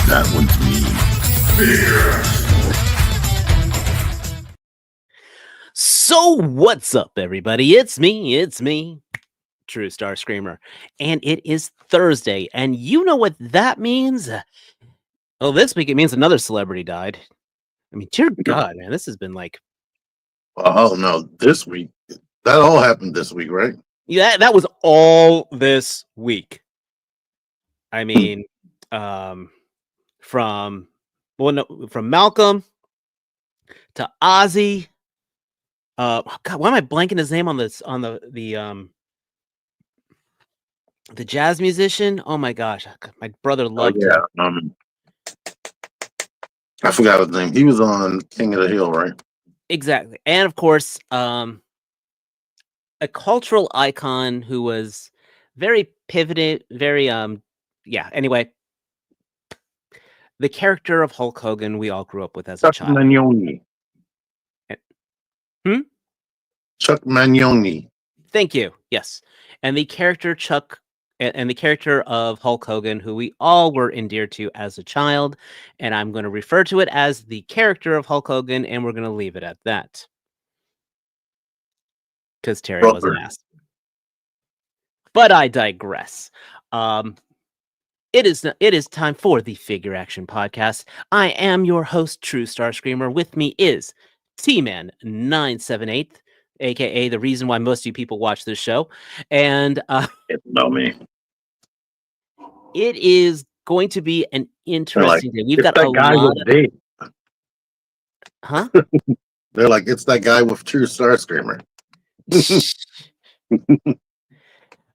That one's me. So what's up, everybody? It's me, True Star Screamer, and it is Thursday, and you know what that means? Well, this week it means another celebrity died. I mean, dear God, man, this has been like... Oh, no, this week. That all happened this week, right? Yeah, that was all this week. I mean, from Malcolm to Ozzy. God, why am I blanking his name on this the jazz musician? Oh my gosh, my brother loved him. I forgot his name. He was on King of the Hill, right? Exactly, and of course, a cultural icon who was very pivoted, very yeah. Anyway, the character of Hulk Hogan we all grew up with as a child. Magnoni. Chuck Magnoni. Thank you. Yes, and the character Chuck. And the character of Hulk Hogan, who we all were endeared to as a child, and I'm going to refer to it as the character of Hulk Hogan, and we're going to leave it at that. Because Terry wasn't asked. But I digress. It is time for the Figure Action Podcast. I am your host, True Star Screamer. With me is T-Man 978, aka the reason why most of you people watch this show. And It's not me. It is going to be an interesting day. We've got that a guy lot with of... Dave. Huh? They're like, it's that guy with True Star Screamer.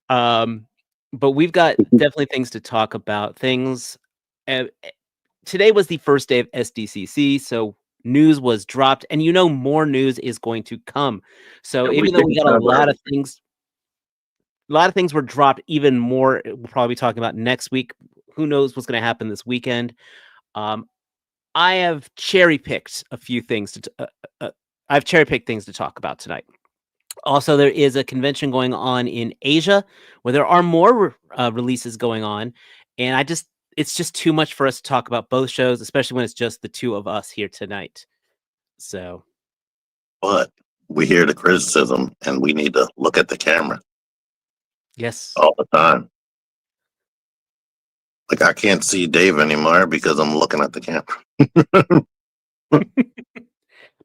But we've got definitely things to talk about. Things. Today was the first day of SDCC, so news was dropped, and more news is going to come. So even though we got a lot of things were dropped, even more we'll probably be talking about next week. Who knows what's going to happen this weekend? I have cherry-picked a few things I've cherry-picked things to talk about tonight. Also, there is a convention going on in Asia where there are more releases going on, and it's just too much for us to talk about both shows, especially when it's just the two of us here tonight. So, but we hear the criticism, and we need to look at the camera. Yes, all the time. Like, I can't see Dave anymore because I'm looking at the camera.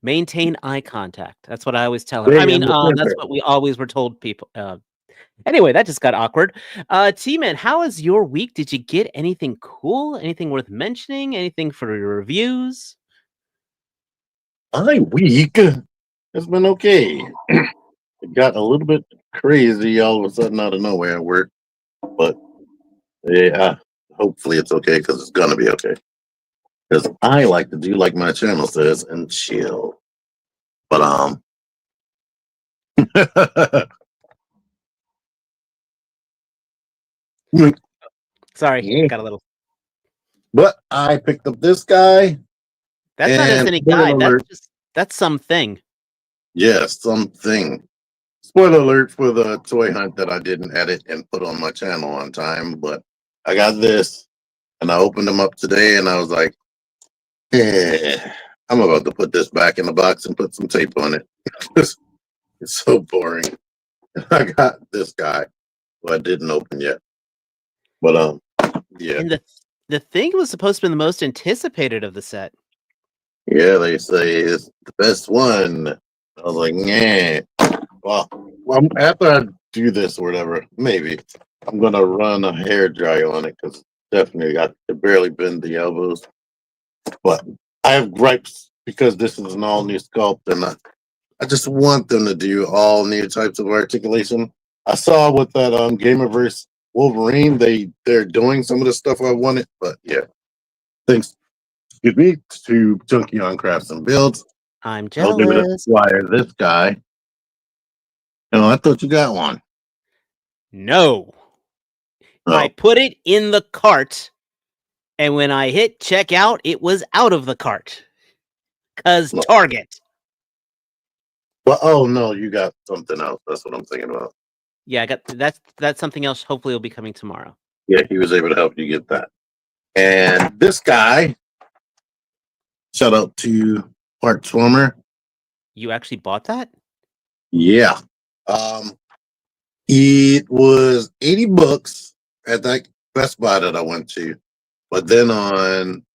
Maintain eye contact. That's what I always tell her. I mean, that's what we always were told people. Anyway, that just got awkward. T-Man, how was your week? Did you get anything cool? Anything worth mentioning? Anything for your reviews? My week has been okay. It got a little bit crazy all of a sudden out of nowhere at work. But, yeah, hopefully it's okay because it's going to be okay. Because I like to do like my channel says and chill. But sorry, yeah. Got a little. But I picked up this guy. That's not just any guy. That's something. Yes, something. Spoiler alert for the toy hunt that I didn't edit and put on my channel on time. But I got this, and I opened them up today, and I was like, I'm about to put this back in the box and put some tape on it. It's so boring. I got this guy who I didn't open yet. But yeah. And the thing was supposed to be the most anticipated of the set. Yeah, they say it's the best one. I was like, yeah. Well, after I do this or whatever, maybe I'm gonna run a hair dryer on it because definitely I could barely bend the elbows. But I have gripes because this is an all new sculpt, and I just want them to do all new types of articulation. I saw with that Gamerverse Wolverine, they're doing some of the stuff I wanted, but yeah. Thanks, excuse me, to Junkie on Crafts and Builds. I'm jealous. I'll give it a flyer. This guy. I thought you got one. No. Oh. I put it in the cart, and when I hit checkout, it was out of the cart. Because Target. Well, oh no, you got something else. That's what I'm thinking about. Yeah, I got that's something else. Hopefully, it'll be coming tomorrow. Yeah, he was able to help you get that. And this guy, shout out to Park Swimmer. You actually bought that? Yeah. It was $80 at that Best Buy that I went to. But then on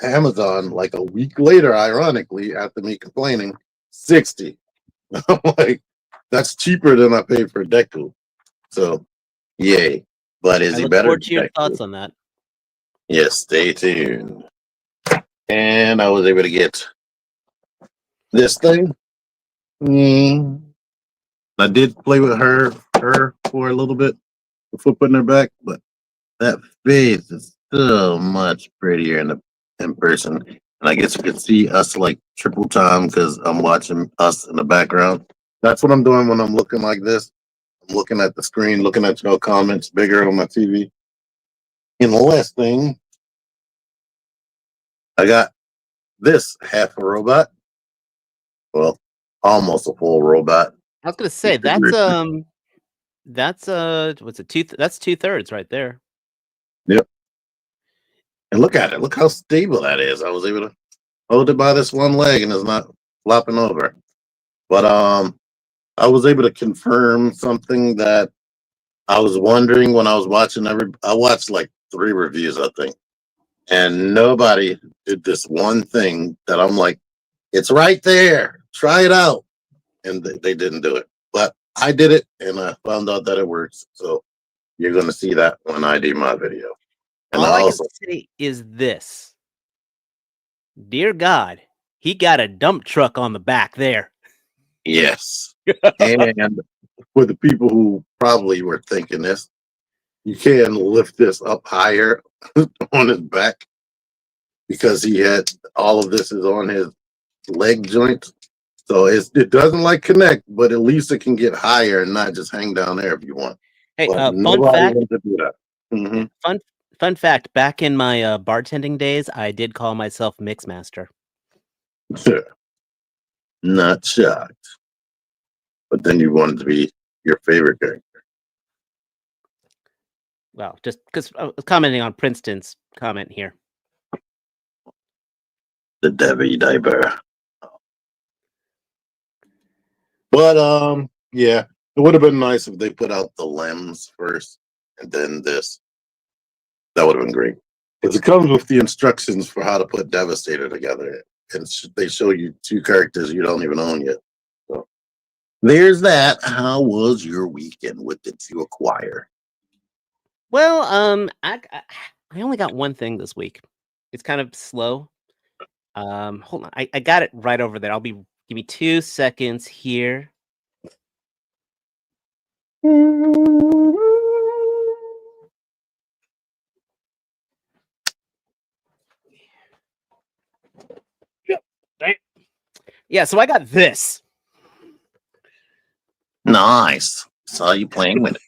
Amazon, like a week later, ironically, after me complaining, 60. I'm like, that's cheaper than I paid for Deku. So, yay. But is I he look better forward than to your Deku? thoughts on that. Yes, stay tuned. And I was able to get this thing. I did play with her for a little bit before putting her back, but that face is so much prettier in person. And I guess you can see us like triple time because I'm watching us in the background. That's what I'm doing when I'm looking like this. I'm looking at the screen, looking at your comments bigger on my TV. And the last thing, I got this half a robot. Well, almost a full robot. I was gonna say that's what's it, that's 2/3 right there. Yep. And look at it. Look how stable that is. I was able to hold it by this one leg and it's not flopping over. But I was able to confirm something that I was wondering when I was watching I watched like 3 reviews, I think. And nobody did this one thing that I'm like, it's right there. Try it out. And they didn't do it. But I did it and I found out that it works. So you're gonna see that when I do my video. And All I can also, say is this. Dear God, he got a dump truck on the back there. yes. And for the people who probably were thinking this, you can lift this up higher on his back because he had all of this is on his leg joints. So it doesn't like connect, but at least it can get higher and not just hang down there if you want. Hey, But fun nobody fact. wants to do that. Yeah, fun fact. Back in my bartending days, I did call myself Mixmaster. Not shocked. But then you wanted to be your favorite character. Well, just because I was commenting on Princeton's comment here. The Debbie Diaper. But yeah, it would have been nice if they put out the limbs first and then this. That would have been great. Because it comes with the instructions for how to put Devastator together. And they show you 2 characters you don't even own yet. So there's that. How was your weekend? What did you acquire? Well, I only got one thing this week. It's kind of slow. Hold on. I got it right over there. Give me 2 seconds here. Yeah, so I got this. Nice. Saw you playing with it.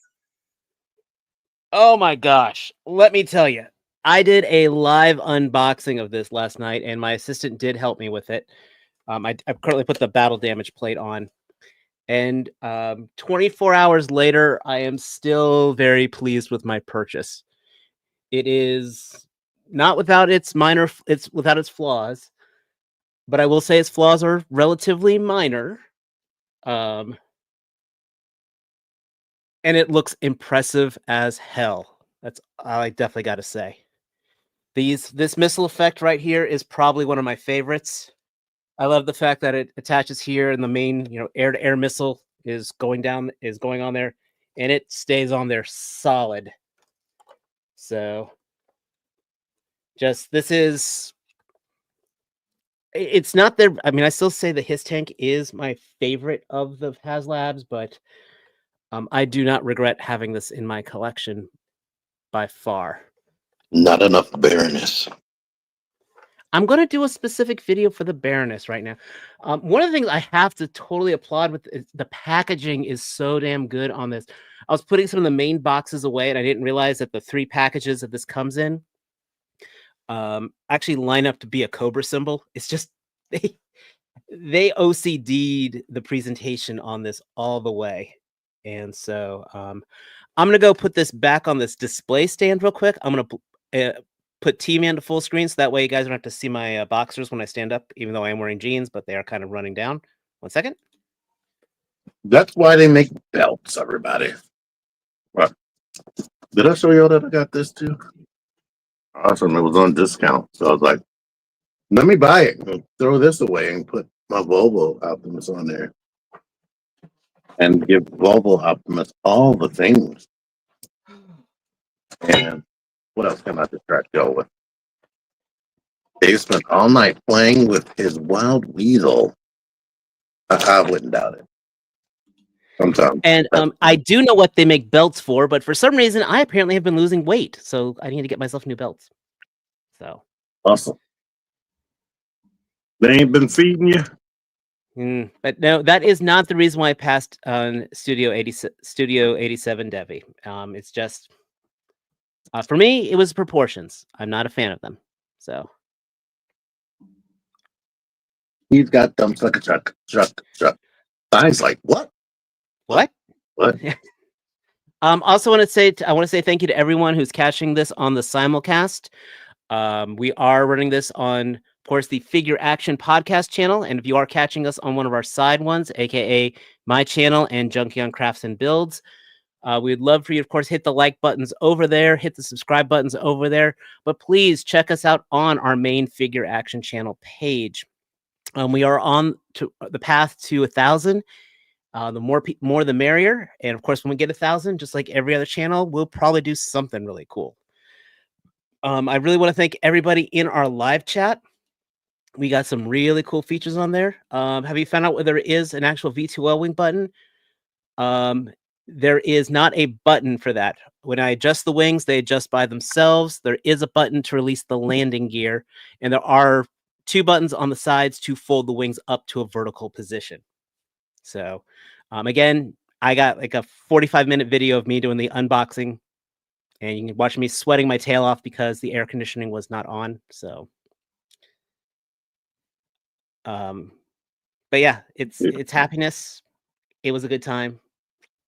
Oh my gosh. Let me tell you. I did a live unboxing of this last night, and my assistant did help me with it. I've currently put the battle damage plate on. And 24 hours later, I am still very pleased with my purchase. It is not without its flaws, but I will say its flaws are relatively minor. And it looks impressive as hell. That's all I definitely got to say. This missile effect right here is probably one of my favorites. I love the fact that it attaches here and the main, air-to-air missile is going on there, and it stays on there solid. So it's not there. I mean, I still say the His Tank is my favorite of the HasLabs, but I do not regret having this in my collection by far. Not enough Baroness. I'm going to do a specific video for the Baroness right now. One of the things I have to totally applaud with is the packaging is so damn good on this. I was putting some of the main boxes away, and I didn't realize that the 3 packages that this comes in actually line up to be a Cobra symbol. It's just they OCD'd the presentation on this all the way. And so I'm going to go put this back on this display stand real quick. I'm going to put T-Man to full screen, so that way you guys don't have to see my boxers when I stand up, even though I am wearing jeans, but they are kind of running down. 1 second. That's why they make belts, everybody. What? Did I show y'all that I got this too? Awesome. It was on discount. So I was like, let me buy it and throw this away and put my Volvo Optimus on there. And give Volvo Optimus all the things. And what else can I distract y'all with? Dave spent all night playing with his wild weasel. I wouldn't doubt it. Sometimes. And I do know what they make belts for, but for some reason, I apparently have been losing weight, so I need to get myself new belts. So awesome. They ain't been feeding you. But no, that is not the reason why I passed on Studio 87 Devi. It's just for me, it was proportions. I'm not a fan of them. So he's got dumps like a truck. Sign's like what? What? Also want to say I want to say thank you to everyone who's catching this on the simulcast. We are running this on, of course, the FigureAction podcast channel, and if you are catching us on one of our side ones, aka my channel and Junkie on Crafts and Builds, we'd love for you, of course, hit the like buttons over there, hit the subscribe buttons over there, but please check us out on our main FigureAction channel page. We are on to the path to 1,000. The more the merrier, and of course, when we get 1,000, just like every other channel, we'll probably do something really cool. I really want to thank everybody in our live chat. We got some really cool features on there. Have you found out whether there is an actual V2L wing button? There is not a button for that. When I adjust the wings, they adjust by themselves. There is a button to release the landing gear, and there are 2 buttons on the sides to fold the wings up to a vertical position. So, again, I got like a 45-minute video of me doing the unboxing, and you can watch me sweating my tail off because the air conditioning was not on. So, but yeah, it's happiness. It was a good time,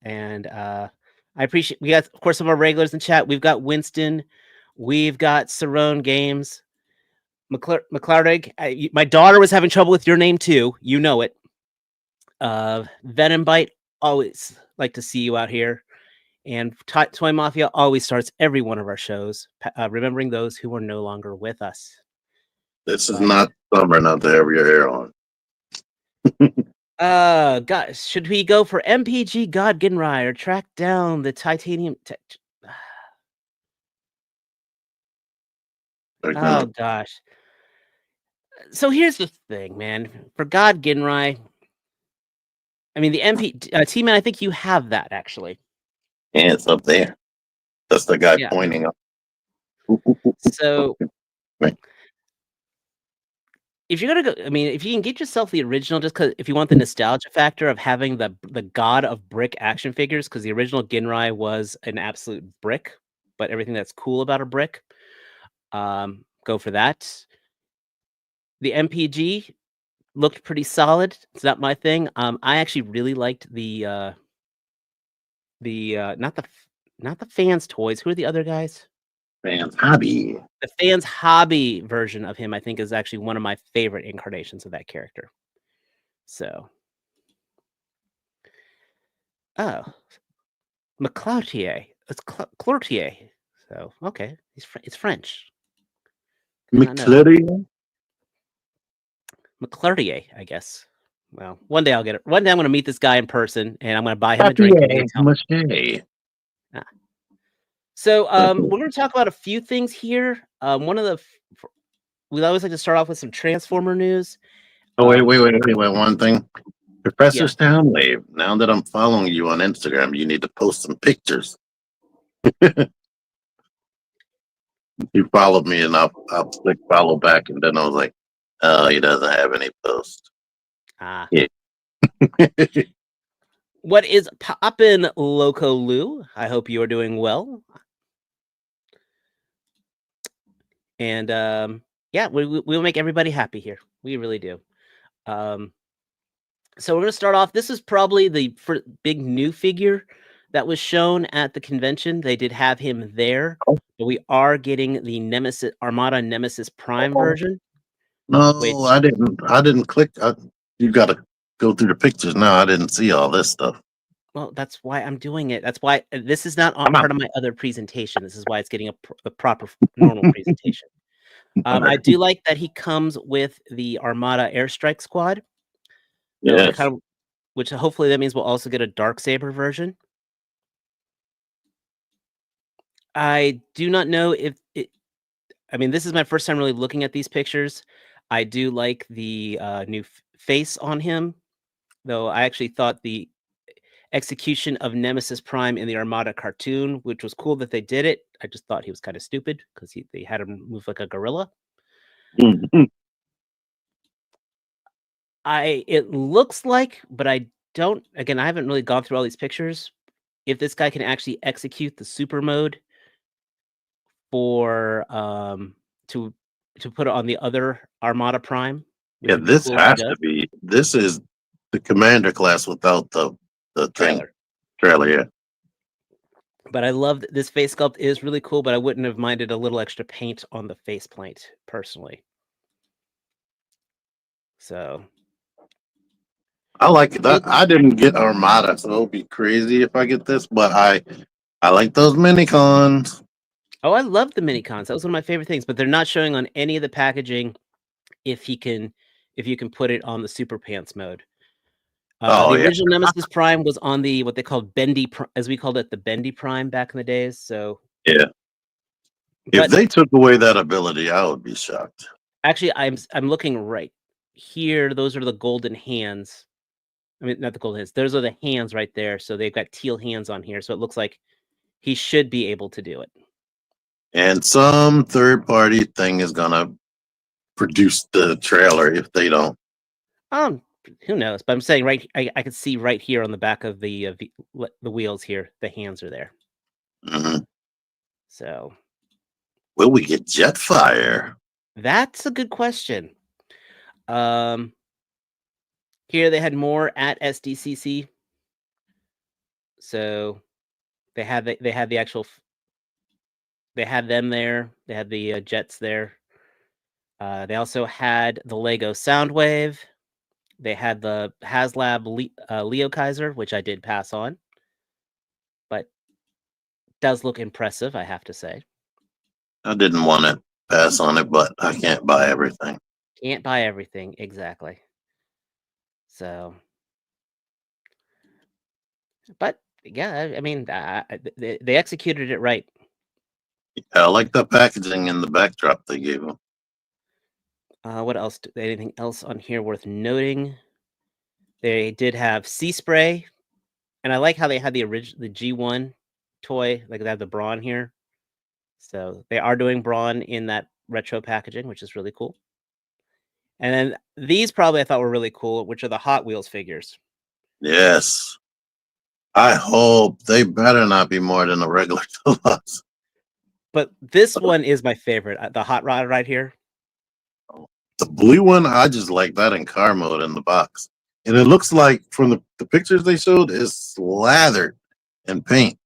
and I appreciate. We got, of course, some of our regulars in chat. We've got Winston, we've got Cerrone Games, McClardig. My daughter was having trouble with your name too. You know it. Venom Bite. Always like to see you out here. And Toy Mafia always starts every one of our shows, remembering those who are no longer with us. This is not summer not to have your hair on. Guys, should we go for MPG God Ginrai or track down the titanium? Oh gosh. So here's the thing, man. For God Ginrai, I mean the T-Man. I think you have that actually. Yeah, it's up there. That's the guy pointing up. So, if you're gonna go, I mean, if you can get yourself the original, just because if you want the nostalgia factor of having the god of brick action figures, because the original Ginrai was an absolute brick, but everything that's cool about a brick, go for that. The MPG looked pretty solid. It's not my thing. I actually really liked the not the Fans Toys. Who are the other guys? Fans Hobby. The Fans Hobby version of him, I think, is actually one of my favorite incarnations of that character. So, McCloutier. It's Cloutier. So, okay, it's French. McCloutier. McCloutier, I guess. Well, one day I'll get it. One day I'm going to meet this guy in person, and I'm going to buy him a drink. So, we're going to talk about a few things here. One of the we always like to start off with some Transformer news. Oh, wait. One thing. Professor Soundwave, now that I'm following you on Instagram, you need to post some pictures. You followed me, and I'll click follow back, and then I was like, oh, he doesn't have any posts. Yeah. What is poppin', Loco Lou? I hope you are doing well. And yeah, we'll make everybody happy here. We really do. So we're gonna start off. This is probably the big new figure that was shown at the convention. They did have him there, Oh, but we are getting the Nemesis Armada Nemesis Prime oh, version, no, which I didn't click. You got to go through the pictures now. I didn't see all this stuff. well, that's why I'm doing it. That's why this is not I'm out. part of my other presentation. This is why it's getting a proper normal presentation. I do like that he comes with the Armada Airstrike Squad. So Yes. which hopefully that means we'll also get a Darksaber version. I do not know if it. I mean, this is my first time really looking at these pictures. I do like the new face on him, though. I actually thought the execution of Nemesis Prime in the Armada cartoon, which was cool that they did it. I just thought he was kind of stupid because they had him move like a gorilla. Mhm. It looks like, but I don't. Again, I haven't really gone through all these pictures. If this guy can actually execute the super mode for to put it on the other Armada Prime, which Yeah, would be this cool if he has does. to be. This is the commander class without the thing Trailer. trailer. Yeah. But I love that this face sculpt is really cool, but I wouldn't have minded a little extra paint on the faceplate personally. So I like it. I didn't get Armada, so it'll be crazy if I get this. But I like those mini cons. oh, I love the mini cons. That was one of my favorite things, but they're not showing on any of the packaging if you can put it on the super pants mode. Oh The yeah, original Nemesis Prime was on the what they called bendy, as we called it, the bendy Prime back in the days. So, yeah. If but they took away that ability, I would be shocked. actually, I'm looking right here. Those are the golden hands. I mean, not the golden hands. Those are the hands right there. So they've got teal hands on here. So it looks like he should be able to do it. And some third party thing is gonna produce the trailer if they don't. Um, who knows? But I'm saying I can see right here on the back of the wheels here, the hands are there. Mhm. So Will we get Jetfire? that's a good question. Um, Here they had more at SDCC. So they had the actual they had them there. They had the jets there. They also had the Lego Soundwave. They had the HasLab Leo Kaiser, which I did pass on, but does look impressive, I have to say. I didn't want to pass on it, but I can't buy everything. Can't buy everything, exactly. So, but yeah, I mean, they executed it right. Yeah, I like the packaging and the backdrop they gave them. What else? Anything else on here worth noting? They did have Sea Spray, and I like how they had the G1 toy, like they have the Brawn here. So they are doing Brawn in that retro packaging, which is really cool. And then these probably I thought were really cool, which are the Hot Wheels figures. Yes. I hope they better not be more than a regular deluxe. But this one is my favorite, the Hot Rod right here. The blue one, I just like that in car mode in the box. And it looks like from the pictures they showed, is slathered in paint.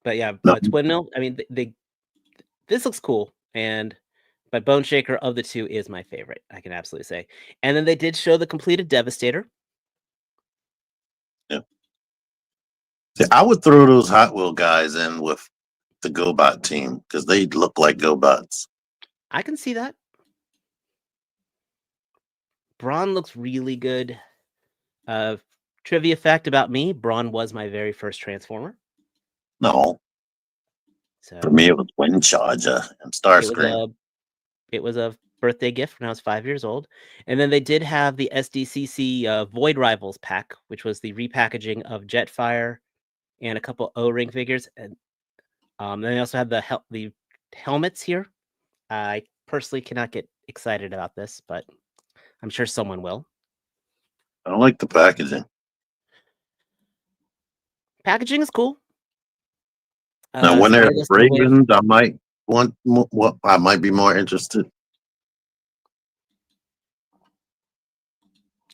But yeah, No. Twin Mill, I mean, this looks cool. But Bone Shaker of the two is my favorite, I can absolutely say. And then they did show the completed Devastator. Yeah. See, I would throw those Hot Wheel guys in with the GoBot team because they look like GoBots. I can see that. Brawn looks really good. Trivia fact about me, Brawn was my very first Transformer. No. So For me, it was Wind Charger and Starscream. it was a birthday gift when I was 5 years old. And then they did have the SDCC Void Rivals pack, which was the repackaging of Jetfire and a couple O-ring figures. And then they also had the helmets here. I personally cannot get excited about this, but I'm sure someone will. I don't like the packaging. Packaging is cool. Now, when they're Stylus Wave. Ravens, I might want more, well, I might be more interested.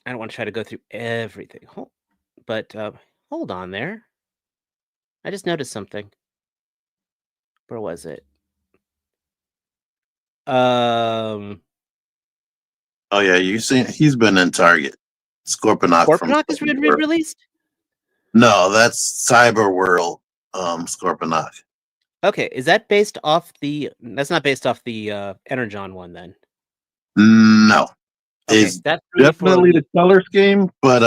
I don't want to try to go through everything, but Hold on there. I just noticed something. Where was it? Oh yeah, you seen he's been in Target. Scorponok from Scorponok is released? No, that's Cyber World Scorponok. Okay, is that based off the that's not based off the Energon one then? No. Okay, It's that's definitely the color scheme, but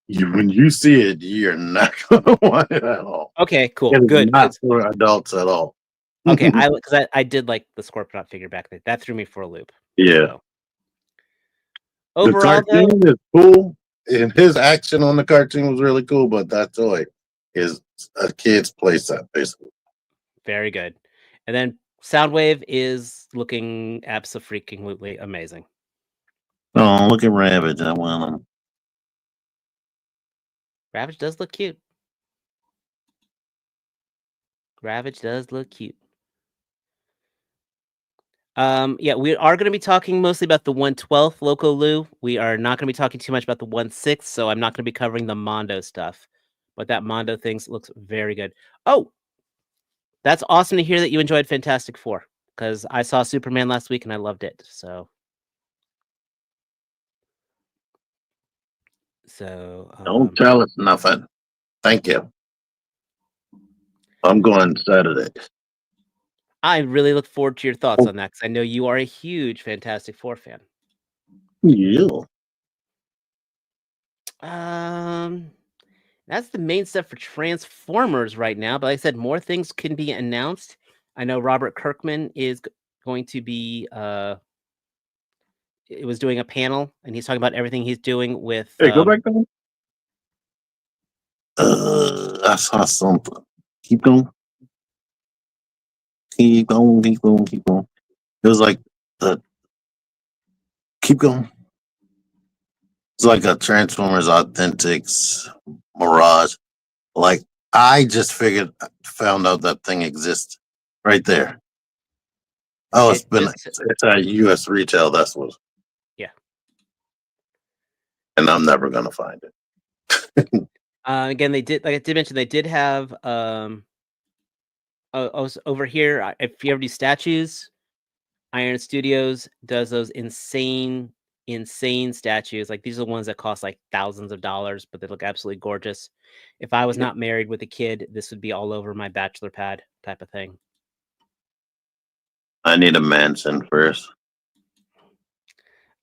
when you see it, you're not gonna want it at all. Okay, cool. It is Good. not for adults at all. Okay, because I did like the Scorponok figure back then. That threw me for a loop. Yeah. So. Overall, the cartoon is cool, and his action on the cartoon was really cool. But that toy is a kid's playset, basically. Very good. And then Soundwave is looking abso-freaking-lutely amazing. Oh, look at Ravage! I want him. Ravage does look cute. Ravage does look cute. Yeah, we are going to be talking mostly about the 1/12 Loco Lu. We are not going to be talking too much about the 1/6, so I'm not going to be covering the Mondo stuff. But that Mondo thing looks very good. Oh, that's awesome to hear that you enjoyed Fantastic Four, because I saw Superman last week and I loved it. So Don't tell us nothing. Thank you. I'm going Saturday. I really look forward to your thoughts on that, because I know you are a huge Fantastic Four fan. Yeah. That's the main stuff for Transformers right now. But like I said, more things can be announced. I know Robert Kirkman is going to be it was doing a panel, and he's talking about everything he's doing with. Hey, go back there. I saw something. Keep going. Keep going. Keep going. Keep going. It was like the. Keep going. It's like a Transformers Authentics Mirage. Like I just found out that thing exists right there. Oh, it's at U.S. retail. That's what. Yeah. And I'm never gonna find it. Again, they did, like I did mention, they did have over here. If you have these statues, Iron Studios does those insane statues. Like these are the ones that cost like thousands of dollars, but they look absolutely gorgeous. If I was not married with a kid, this would be all over my bachelor pad type of thing. I need a mansion first.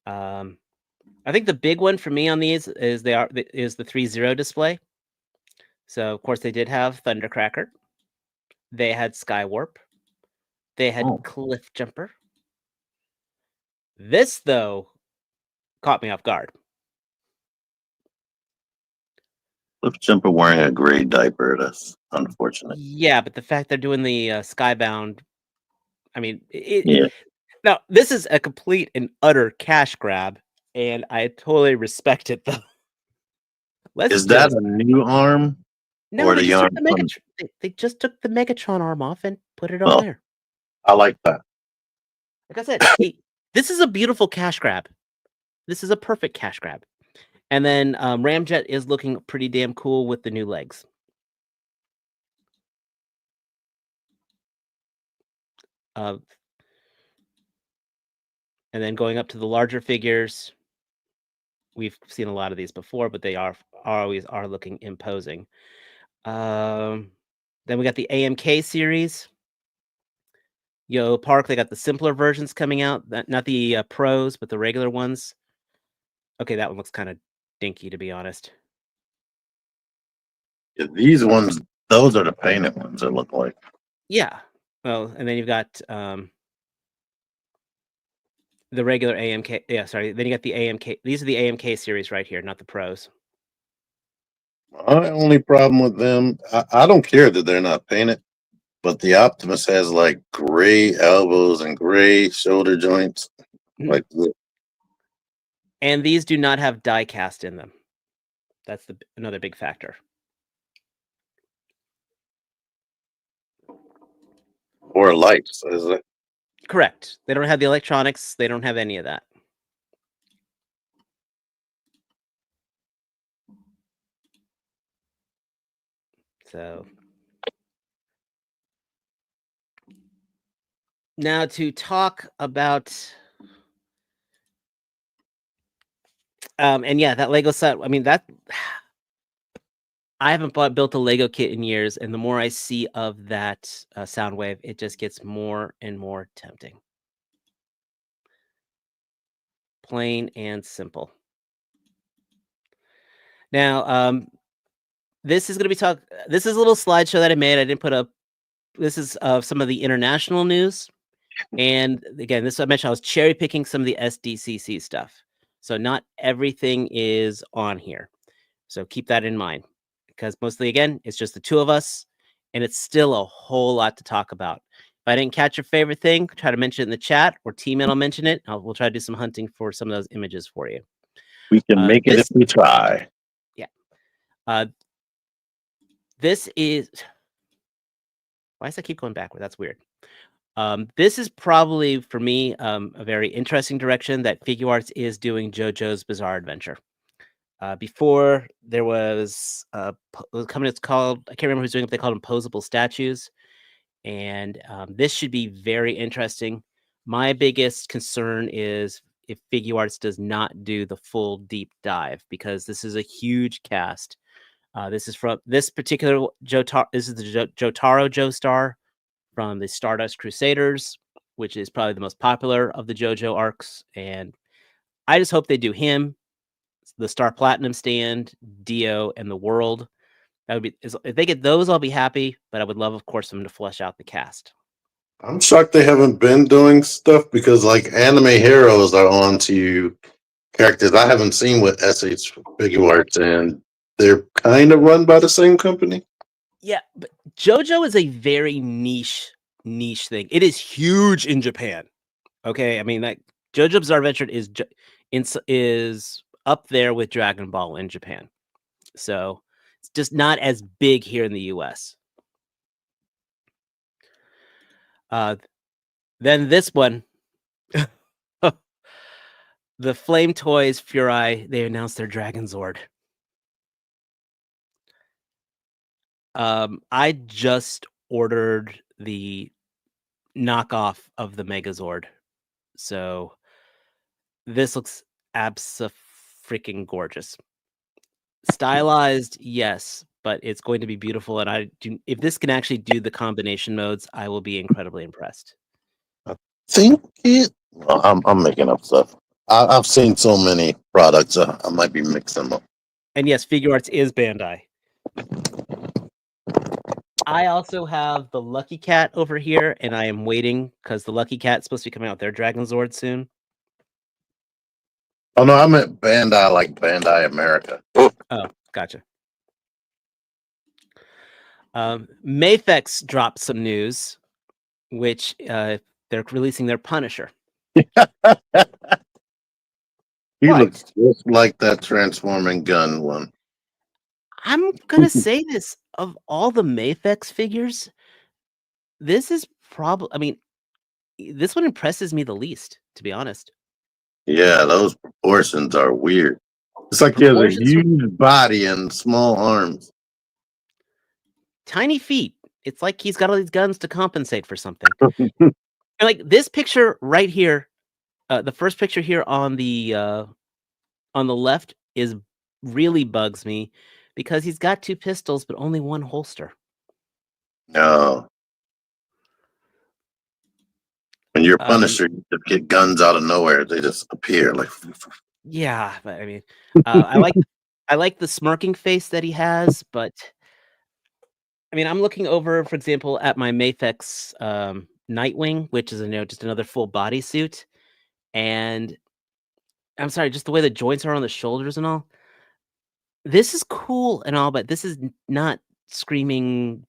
I think the big one for me on these is the 3-0 display. So of course they did have Thundercracker. They had Skywarp. They had Cliff Jumper. This though caught me off guard. Cliff Jumper wearing a gray diaper. That's unfortunate. Yeah, but the fact they're doing the Skybound, I mean, yeah. Now this is a complete and utter cash grab, and I totally respect it though. Is that a new arm? No, they just took the Megatron arm off and put it on there. I like that. Like I said, this is a beautiful cash grab. This is a perfect cash grab. And then Ramjet is looking pretty damn cool with the new legs. And then going up to the larger figures, we've seen a lot of these before, but they always looking imposing. Then we got the AMK series. Yo Park, they got the simpler versions coming out, not the pros, but the regular ones. Okay, that one looks kind of dinky, to be honest. Yeah, these ones, those are the painted ones, it look like. Yeah. Well, and then you've got the regular AMK. Yeah, sorry. Then you got the AMK. These are the AMK series right here, not the pros. My only problem with them, I don't care that they're not painted, but the Optimus has like gray elbows and gray shoulder joints. Like, and these do not have die cast in them. That's another big factor. Or lights, is it? Correct. They don't have the electronics. They don't have any of that. So now to talk about, and yeah, that Lego set. I mean, that I haven't built a Lego kit in years, and the more I see of that Soundwave, it just gets more and more tempting. Plain and simple. Now, this is going to be this is a little slideshow that I made. I didn't put up. This is some of the international news. And again, this I mentioned I was cherry picking some of the SDCC stuff. So not everything is on here. So keep that in mind, because mostly, again, it's just the two of us, and it's still a whole lot to talk about. If I didn't catch your favorite thing, try to mention it in the chat, or T-Man will mention it. We'll try to do some hunting for some of those images for you. We can make it if we try. Yeah. This is... Why does I keep going backward? That's weird. This is probably, for me, a very interesting direction that FigureArts is doing JoJo's Bizarre Adventure. Before, there was a company that's called, I can't remember who's doing it, they called them Posable Statues. And this should be very interesting. My biggest concern is if FigureArts does not do the full deep dive, because this is a huge cast. This is from this particular this is the Jotaro Joestar from the Stardust Crusaders, which is probably the most popular of the JoJo arcs. And I just hope they do him, the Star Platinum stand, Dio, and the World. That would be, if they get those, I'll be happy. But I would love, of course, them to flesh out the cast. I'm shocked they haven't been doing stuff, because like Anime Heroes are on to characters I haven't seen with SH FigureArts, and they're kind of run by the same company. Yeah, but JoJo is a very niche thing. It is huge in Japan. Okay, I mean, like JoJo Bizarre Adventure is up there with Dragon Ball in Japan. So it's just not as big here in the US. Then this one, the Flame Toys Furai, they announced their Dragon Zord. I just ordered the knockoff of the Megazord. So this looks abso-freaking gorgeous. Stylized, yes, but it's going to be beautiful. And if this can actually do the combination modes, I will be incredibly impressed. I think it. Well, I'm making up stuff. I've seen so many products. I might be mixing them up. And yes, FigureArts is Bandai. I also have the Lucky Cat over here, and I am waiting because the Lucky Cat's supposed to be coming out with their Dragon Zord soon. Oh no, I meant Bandai, like Bandai America. Oh, gotcha. Mafex dropped some news, which they're releasing their Punisher. He looks just like that transforming gun one. I'm gonna say this, of all the Mafex figures, this is probably, I mean, this one impresses me the least, to be honest. Yeah, those proportions are weird. It's like he has a huge body and small arms. Tiny feet. It's like he's got all these guns to compensate for something. And like this picture right here, the first picture here on the left is really bugs me, because he's got two pistols but only one holster. No. When you're Punisher, you just get guns out of nowhere. They just appear like. Yeah, but I mean, I like the smirking face that he has, but I mean, I'm looking over, for example, at my Mafex Nightwing, which is just another full bodysuit, and I'm sorry, just the way the joints are on the shoulders and all. This is cool and all, but this is not screaming,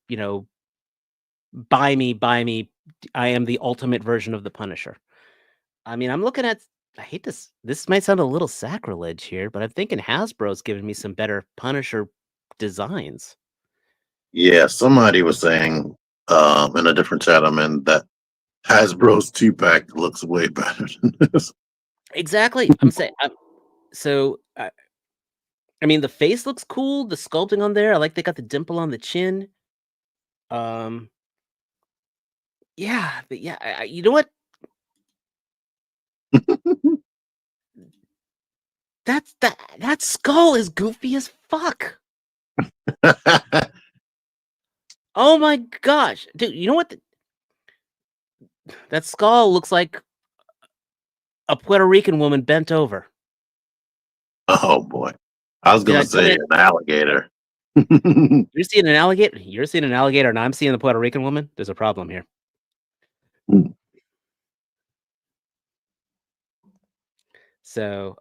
buy me, I am the ultimate version of the Punisher. I mean, I'm looking at, I hate this. This might sound a little sacrilege here, but I'm thinking Hasbro's giving me some better Punisher designs. Yeah, somebody was saying in a different chat I'm in that Hasbro's 2-pack looks way better than this. Exactly. I'm saying, I mean, the face looks cool. The sculpting on there, I like they got the dimple on the chin. Yeah, but yeah, you know what? That skull is goofy as fuck. Oh my gosh, dude! You know what? That skull looks like a Puerto Rican woman bent over. Oh boy, I was Did gonna I tell say me an alligator. you're seeing an alligator? You're seeing an alligator, and I'm seeing the Puerto Rican woman. There's a problem here. So,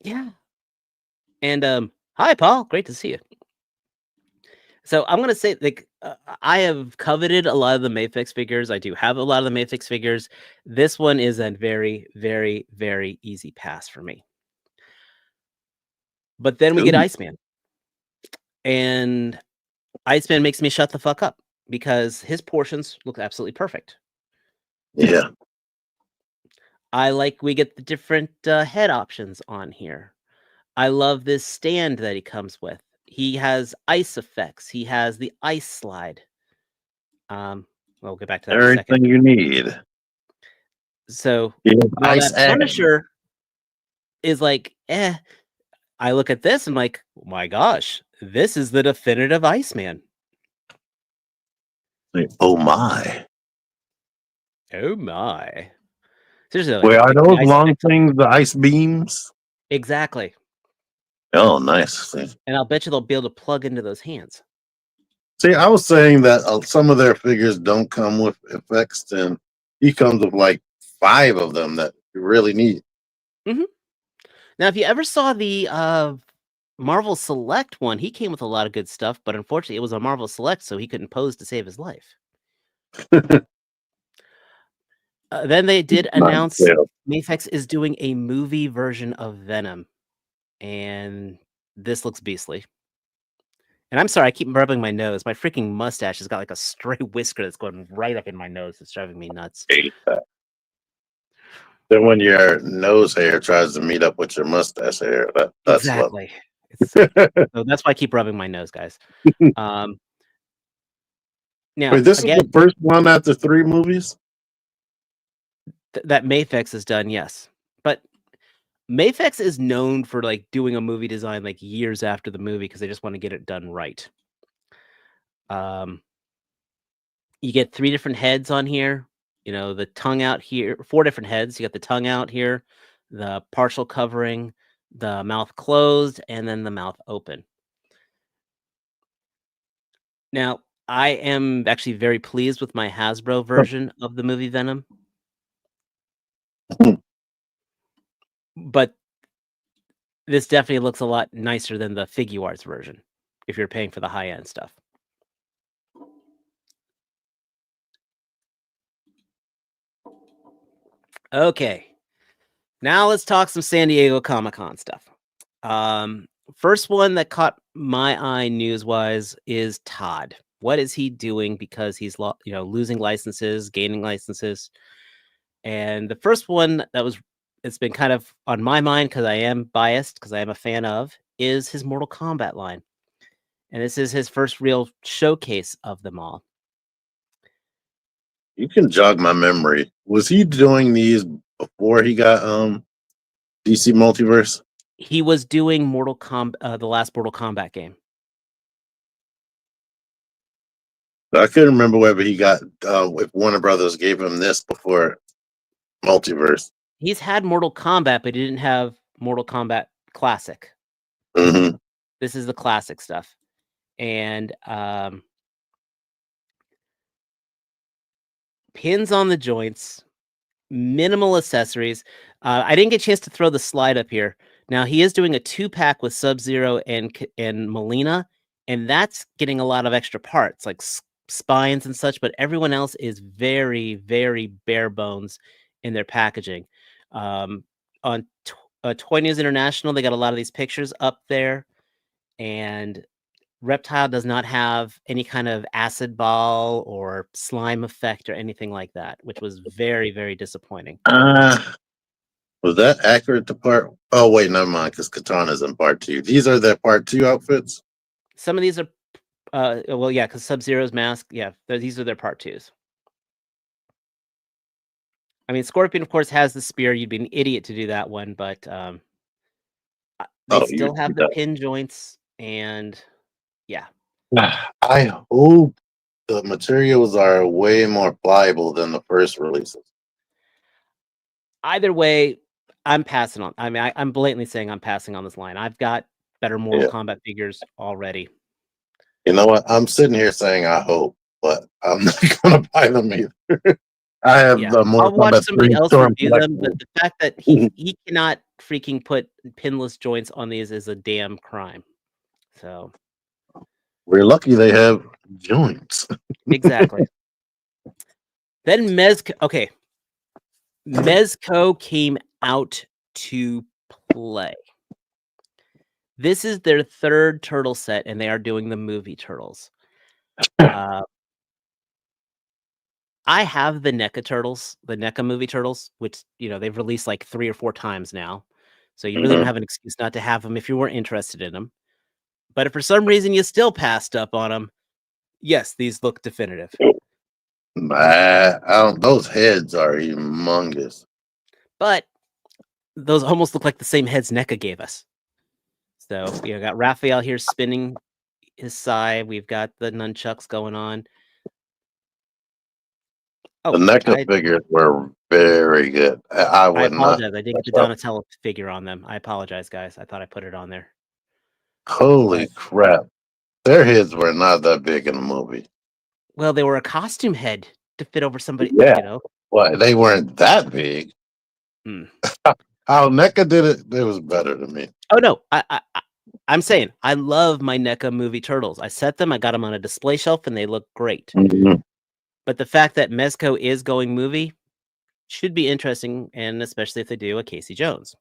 yeah, and hi, Paul. Great to see you. So I'm gonna say, like, I have coveted a lot of the Mayfix figures. I do have a lot of the Mayfix figures. This one is a very, very, very easy pass for me. But then we get Ooh. Iceman, and Iceman makes me shut the fuck up because his portions look absolutely perfect. Yeah. We get the different head options on here. I love this stand that he comes with. He has ice effects. He has the ice slide. We'll get back to that in a second. Everything you need. So Yeah, now ice that egg. Punisher is like, I look at this and like, oh my gosh, this is the definitive Iceman. Like, oh my. Oh my. Seriously, Wait, are the those ice long effects. things the ice beams? Exactly. Oh, nice. And I'll bet you they'll be able to plug into those hands. See, I was saying that some of their figures don't come with effects, and he comes with like 5 of them that you really need. Now, if you ever saw the Marvel Select one, he came with a lot of good stuff, but unfortunately, it was a Marvel Select, so he couldn't pose to save his life. Then they did announce Mayfix is doing a movie version of Venom, and this looks beastly. And I'm sorry, I keep rubbing my nose. My freaking mustache has got like a stray whisker that's going right up in my nose. It's driving me nuts. Then when your nose hair tries to meet up with your mustache hair, that's Exactly. So that's why I keep rubbing my nose, guys. Now, wait, this again, is the first one after 3 movies? that Mayfix is done, yes. But Mayfix is known for like doing a movie design like years after the movie because they just want to get it done right. You get 3 different heads on here. You know, the tongue out here, 4 different heads. You got the tongue out here, the partial covering, the mouth closed, and then the mouth open. Now, I am actually very pleased with my Hasbro version of the movie Venom. But this definitely looks a lot nicer than the FigureArts version if you're paying for the high-end stuff. Okay. Now let's talk some San Diego Comic-Con stuff. First one that caught my eye news-wise is Todd. What is he doing because he's losing licenses, gaining licenses? And the first one it's been kind of on my mind because I am biased because I am a fan of is his Mortal Kombat line. And this is his first real showcase of them all. You can jog my memory. Was he doing these before he got DC Multiverse? He was doing Mortal Kombat, the last Mortal Kombat game. I couldn't remember whether he got if Warner Brothers gave him this before Multiverse. He's had Mortal Kombat, but he didn't have Mortal Kombat Classic. Mm-hmm. This is the classic stuff. And pins on the joints, minimal accessories. I didn't get a chance to throw the slide up here. Now, he is doing a 2-pack with Sub-Zero and Melina, and that's getting a lot of extra parts, like spines and such, but everyone else is very, very bare bones in their packaging. On Toy News International, they got a lot of these pictures up there, and Reptile does not have any kind of acid ball or slime effect or anything like that, which was very, very disappointing. Was that accurate to part? Oh wait, never mind, because Katana's in part 2. These are their part 2 outfits. Some of these are, well, yeah, because Sub-Zero's mask, yeah, these are their part 2s. I mean, Scorpion, of course, has the spear. You'd be an idiot to do that one, but they still have the pin joints, and yeah. I hope the materials are way more pliable than the first releases. Either way, I'm passing on. I mean, I'm blatantly saying I'm passing on this line. I've got better Mortal Kombat figures already. You know what? I'm sitting here saying I hope, but I'm not going to buy them either. I have the Mortal I'll watch Kombat somebody 3 else Storm review them, but the fact that he cannot freaking put pinless joints on these is a damn crime. So we're lucky they have joints. Exactly. Then Mezco. Okay. Mezco came out to play. This is their third turtle set, and they are doing the movie turtles. I have the NECA turtles, the NECA movie turtles, which, you know, they've released like 3 or 4 times now. So you really don't have an excuse not to have them if you weren't interested in them. But if for some reason you still passed up on them, yes, these look definitive. Those heads are humongous. But those almost look like the same heads NECA gave us. So, you know, got Raphael here spinning his side. We've got the nunchucks going on. The NECA figures were very good. I apologize. I didn't get the Donatello figure on them. I apologize, guys. I thought I put it on there. Holy crap. Their heads were not that big in the movie. Well, they were a costume head to fit over somebody, you know. Well, they weren't that big. How NECA did it was better to me. Oh, no. I'm saying I love my NECA movie turtles. I set them, I got them on a display shelf, and they look great. But the fact that Mezco is going movie should be interesting, and especially if they do a Casey Jones.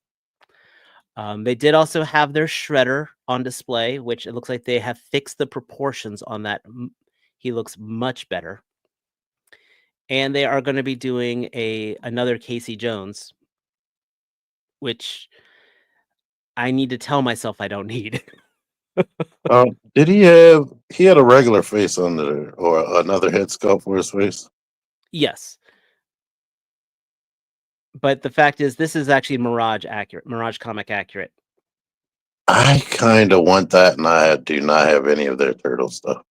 They did also have their Shredder on display, which it looks like they have fixed the proportions on that. He looks much better. And they are going to be doing another Casey Jones, which I need to tell myself I don't need. Did he had a regular face under there, or another head sculpt for his face? Yes. But the fact is, this is actually Mirage comic accurate. I kind of want that, and I do not have any of their turtle stuff.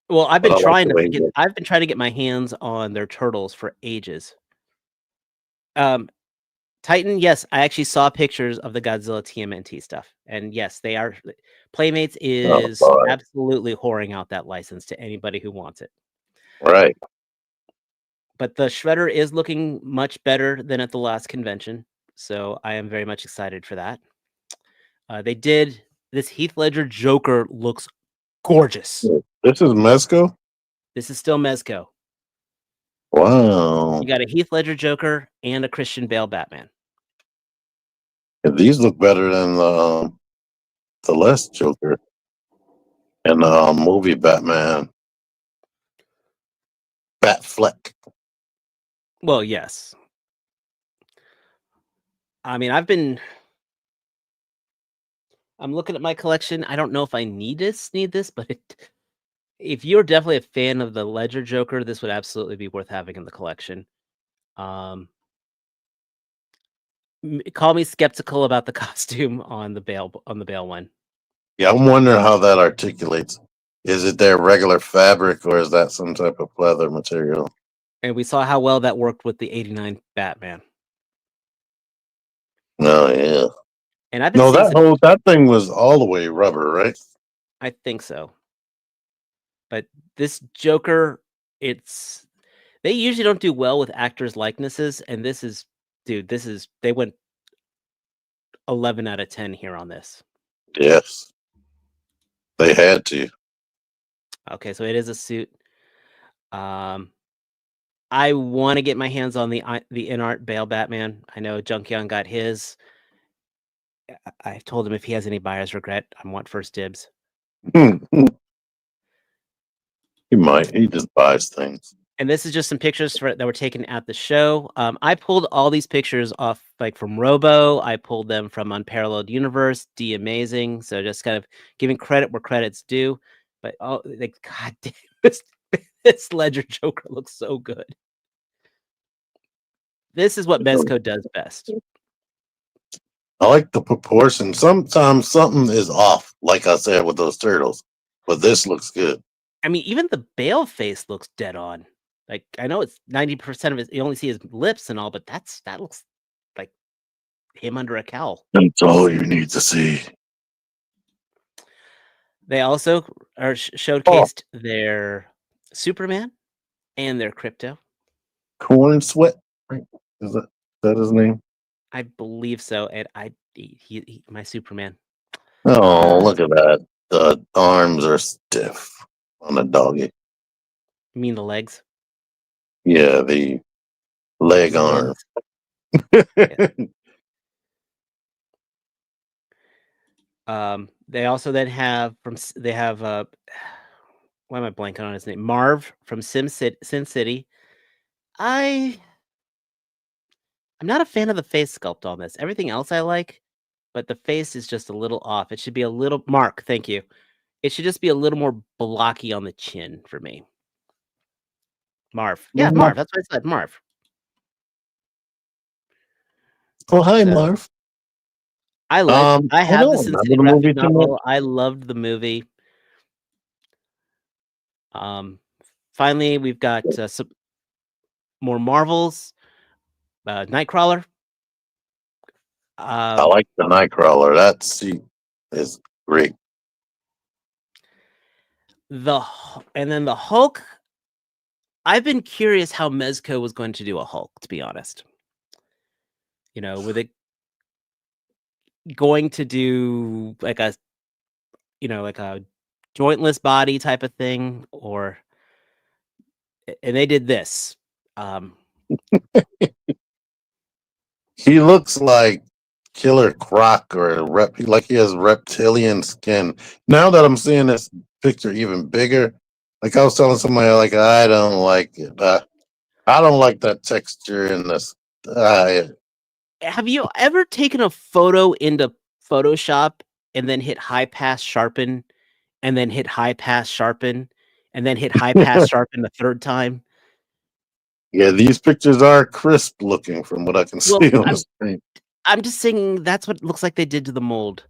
Well, I've been trying to get my hands on their turtles for ages. Titan, yes, I actually saw pictures of the Godzilla TMNT stuff, and yes, they are. Playmates is absolutely whoring out that license to anybody who wants it. Right. But the Shredder is looking much better than at the last convention, so I am very much excited for that. They did this Heath Ledger Joker looks gorgeous. This is Mezco? This is still Mezco. Wow. You got a Heath Ledger Joker and a Christian Bale Batman. These look better than the last Joker and the movie Batman. Batfleck. Well, yes. I mean, I'm looking at my collection. I don't know if I need this, but if you're definitely a fan of the Ledger Joker, this would absolutely be worth having in the collection. Call me skeptical about the costume on the Bale one. Yeah, I'm wondering how that articulates. Is it their regular fabric, or is that some type of leather material? And we saw how well that worked with the '89 Batman. Oh yeah. And I've been that thing was all the way rubber, right? I think so. But this Joker, they usually don't do well with actors' likenesses, and they went 11 out of 10 here on this. Yes. They had to. Okay, so it is a suit. I want to get my hands on the in-art Bale Batman. I know Junk Young got his. I told him if he has any buyer's regret, I want first dibs. He might. He just buys things. And this is just some pictures that were taken at the show. I pulled all these pictures off like from Robo. I pulled them from Unparalleled Universe, D Amazing. So just kind of giving credit where credit's due. But oh, like God damn, this Ledger Joker looks so good. This is what Mezco does best. I like the proportion. Sometimes something is off, like I said with those turtles, but this looks good. I mean, even the Bale face looks dead on. Like I know it's 90% of it. You only see his lips and all, but that looks like him under a cowl. That's all you need to see. They also showcased their Superman and their Crypto. Corn Sweat, right? Is that his name? I believe so. And he my Superman. Oh, look at that. The arms are stiff on the doggy. You mean the legs? Yeah, the leg arm. They also then have why am I blanking on his name? Marv from Sin City. I'm not a fan of the face sculpt on this. Everything else I like, but the face is just a little off. It should be a little Mark, thank you. It should just be a little more blocky on the chin for me. Marv. Yeah, Marv. That's what I said. Marv. Oh, hi, Marv. I have the Sin City graphic novel. I loved the movie. Finally, we've got some more Marvels. Nightcrawler. I like the Nightcrawler. That suit is great. And then the Hulk. I've been curious how Mezco was going to do a Hulk, to be honest. You know, with it going to do like a jointless body type of thing, and they did this. He looks like Killer Croc or like he has reptilian skin. Now that I'm seeing this picture even bigger, like I was telling somebody, like I don't like it. I don't like that texture in this. Have you ever taken a photo into Photoshop and then hit high pass sharpen, and then hit high pass sharpen, and then hit high pass sharpen the third time? Yeah, these pictures are crisp looking from what I can see on the screen. I'm just saying that's what it looks like they did to the mold.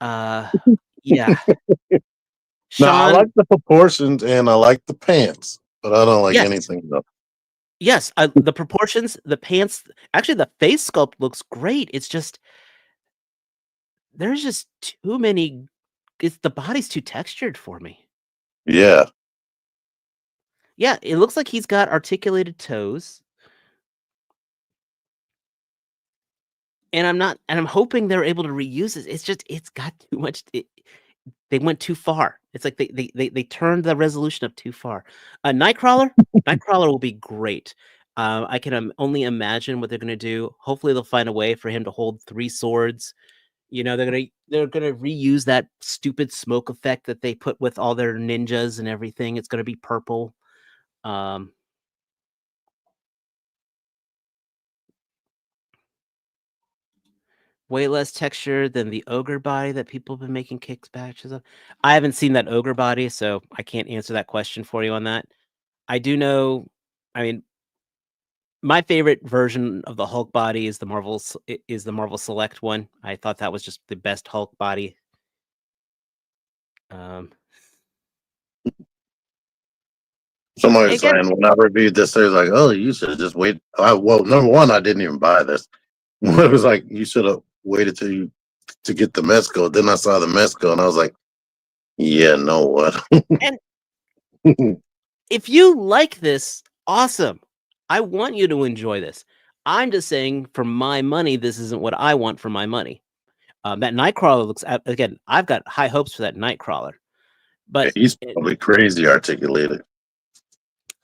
Yeah. Sean, I like the proportions and I like the pants, but I don't like anything else. Yes, the proportions, the pants, actually the face sculpt looks great. It's just there's just too many. The body's too textured for me. Yeah. Yeah, it looks like he's got articulated toes. And I'm hoping they're able to reuse it. It's got too much. They went too far. It's like they turned the resolution up too far. Nightcrawler will be great. I can only imagine what they're gonna do. Hopefully, they'll find a way for him to hold 3 swords. You know, they're gonna reuse that stupid smoke effect that they put with all their ninjas and everything. It's gonna be purple. Way less texture than the ogre body that people have been making kickbacks of. I haven't seen that ogre body, so I can't answer that question for you on that. I do know, I mean, my favorite version of the Hulk body is the Marvel Select one. I thought that was just the best Hulk body. Somebody was saying when I reviewed this, they was like, "Oh, you should have just wait." Well, number one, I didn't even buy this. It was like you should have waited to get the Mezco. Then I saw the Mezco, and I was like, "Yeah, know what?" And if you like this, awesome. I want you to enjoy this. I'm just saying, for my money, this isn't what I want for my money. That Nightcrawler looks, again, I've got high hopes for that Nightcrawler. But yeah, he's probably crazy articulated.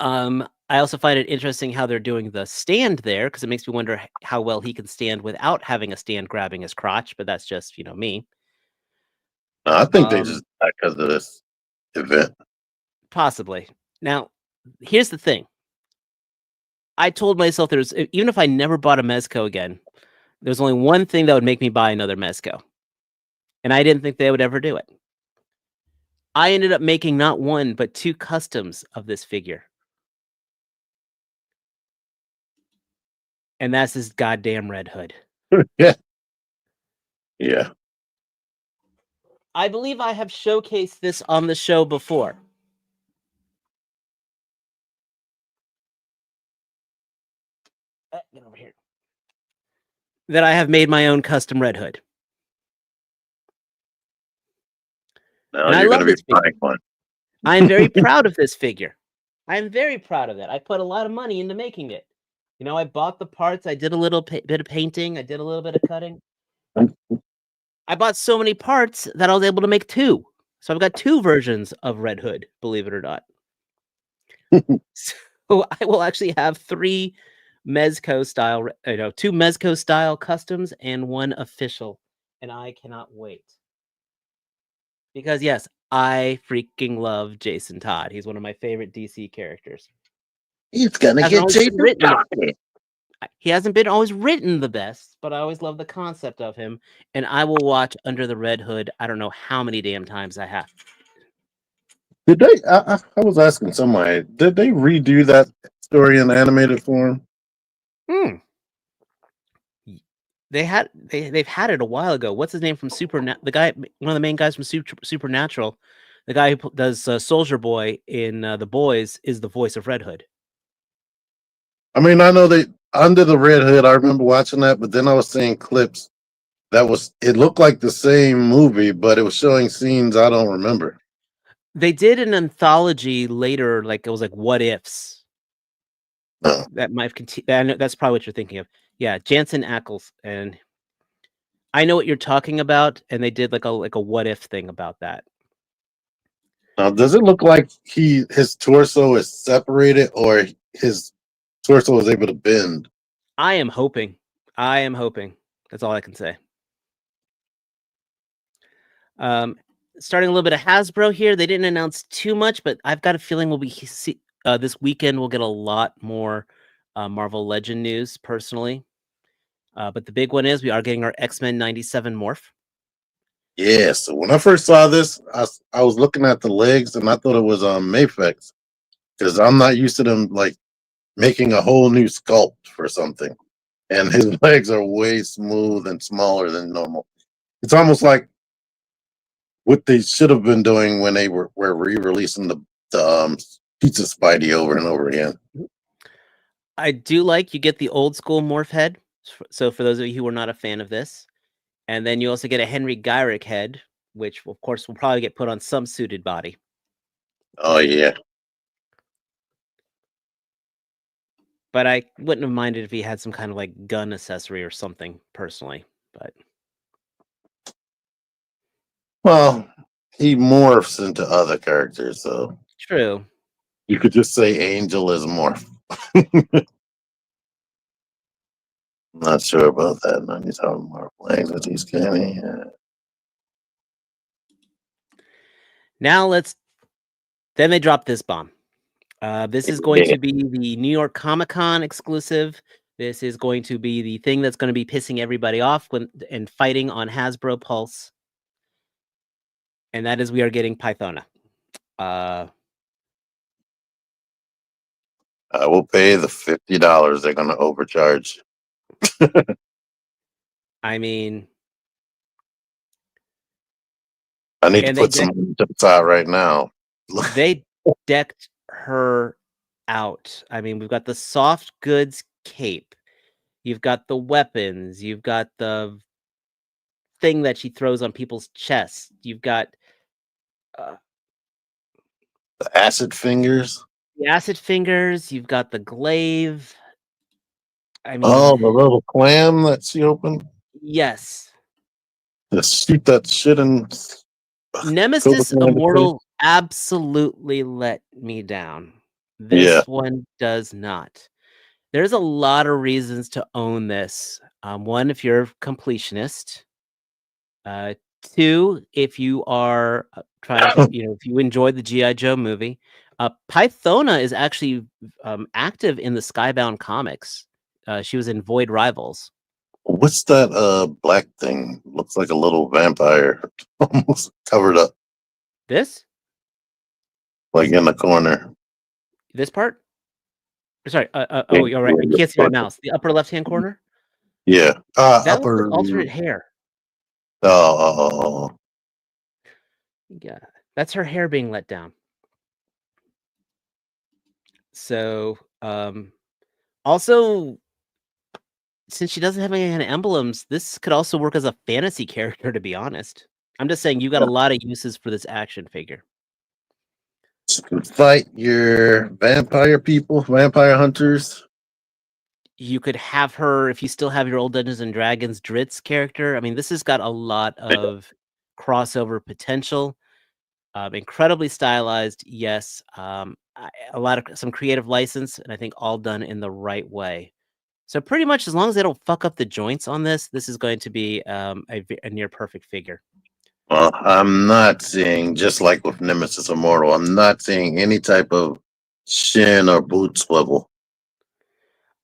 I also find it interesting how they're doing the stand there, because it makes me wonder how well he can stand without having a stand grabbing his crotch. But that's just, me. I think they just because of this event. Possibly. Now, here's the thing. I told myself even if I never bought a Mezco again, there's only one thing that would make me buy another Mezco. And I didn't think they would ever do it. I ended up making not one, but 2 customs of this figure. And that's this goddamn Red Hood. Yeah. Yeah. I believe I have showcased this on the show before. Get over here. That I have made my own custom Red Hood. Now you're going to be buying one. I am very proud of this figure. I am very proud of it. I put a lot of money into making it. You know, I bought the parts. I did a little bit of painting. I did a little bit of cutting. I bought so many parts that I was able to make 2. So I've got 2 versions of Red Hood, believe it or not. So I will actually have 3 Mezco style, 2 Mezco style customs and 1 official. And I cannot wait. Because yes, I freaking love Jason Todd. He's one of my favorite DC characters. He's gonna get Jason Todd. He hasn't been always written the best, but I always love the concept of him. And I will watch Under the Red Hood. I don't know how many damn times I have. Did they? I was asking somebody. Did they redo that story in animated form? They've had it a while ago. What's his name from the guy, one of the main guys from Supernatural, the guy who does Soldier Boy in The Boys, is the voice of Red Hood. I mean, I know they Under the Red Hood. I remember watching that, but then I was seeing clips it looked like the same movie, but it was showing scenes I don't remember. They did an anthology later, like it was like What Ifs. No. That might continue. That's probably what you're thinking of. Yeah, Jansen Ackles, and I know what you're talking about. And they did like a what if thing about that. Now, does it look like his torso is separated, or his torso is able to bend? I am hoping. That's all I can say. Starting a little bit of Hasbro here. They didn't announce too much, but I've got a feeling this weekend we'll get a lot more Marvel Legend news personally. But the big one is we are getting our X-Men 97 morph. Yeah, so when I first saw this, I was looking at the legs and I thought it was Mafex, because I'm not used to them like making a whole new sculpt for something. And his legs are way smooth and smaller than normal. It's almost like what they should have been doing when they were re-releasing the Pizza Spidey over and over again. I do like you get the old school morph head. So for those of you who are not a fan of this, and then you also get a Henry Gyrick head, which of course will probably get put on some suited body. Oh yeah. But I wouldn't have minded if he had some kind of like gun accessory or something personally. But well, he morphs into other characters, so true. You could just say Angel is morph. Not sure about that. No, he's having more language. He's canny. Yeah. Now then they drop this bomb. This is going to be the New York Comic-Con exclusive. This is going to be the thing that's going to be pissing everybody off and fighting on Hasbro Pulse. And that is we are getting Pythona. I will pay the $50 they're going to overcharge. I mean, I need to put some to the side right now. They decked her out. I mean, we've got the soft goods cape. You've got the weapons. You've got the thing that she throws on people's chests. You've got the acid fingers. The acid fingers. You've got the glaive. I mean, oh, the little clam that she opened. Yes. Just shoot that shit in. Nemesis Immortal absolutely let me down. This one does not. There's a lot of reasons to own this. One, if you're a completionist. Two, if you are trying to, if you enjoy the G.I. Joe movie. Pythona is actually active in the Skybound comics. She was in Void Rivals. What's that black thing? Looks like a little vampire almost covered up, This like in the corner. part? Sorry. Oh, you're right. I can't see my mouse. The upper left-hand corner. Yeah. That looks Upper. like alternate hair. Oh. Yeah, that's her hair being let down. So, also, since she doesn't have any kind of emblems, this could also work as a fantasy character, to be honest. I'm just saying you got a lot of uses for this action figure. Fight your vampire people, vampire hunters. You could have her, if you still have your old Dungeons and Dragons Dritz character. I mean, this has got a lot of crossover potential. Incredibly stylized, yes. A lot of some creative license, and I think all done in the right way. So pretty much, as long as they don't fuck up the joints on this, this is going to be a near perfect figure. Well, I'm not seeing, just like with Nemesis Immortal, I'm not seeing any type of shin or boot swivel.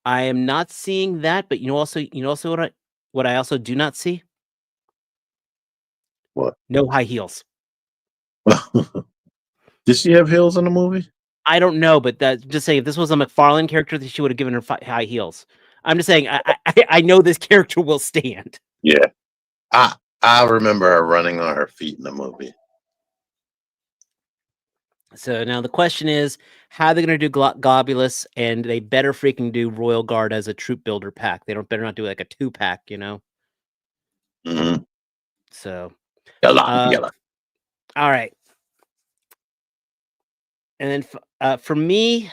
I am not seeing that, but you know also what I also do not see? What? No high heels. Did she have heels in the movie? I don't know, but just saying, if this was a McFarlane character, she would have given her high heels. I'm just saying, I know this character will stand. Yeah. I remember her running on her feet in the movie. So now the question is, how are they going to do Globulus? And they better freaking do Royal Guard as a troop builder pack. They better not do like a 2-pack, you know? Mm-hmm. So, Yalla. All right. And then for me,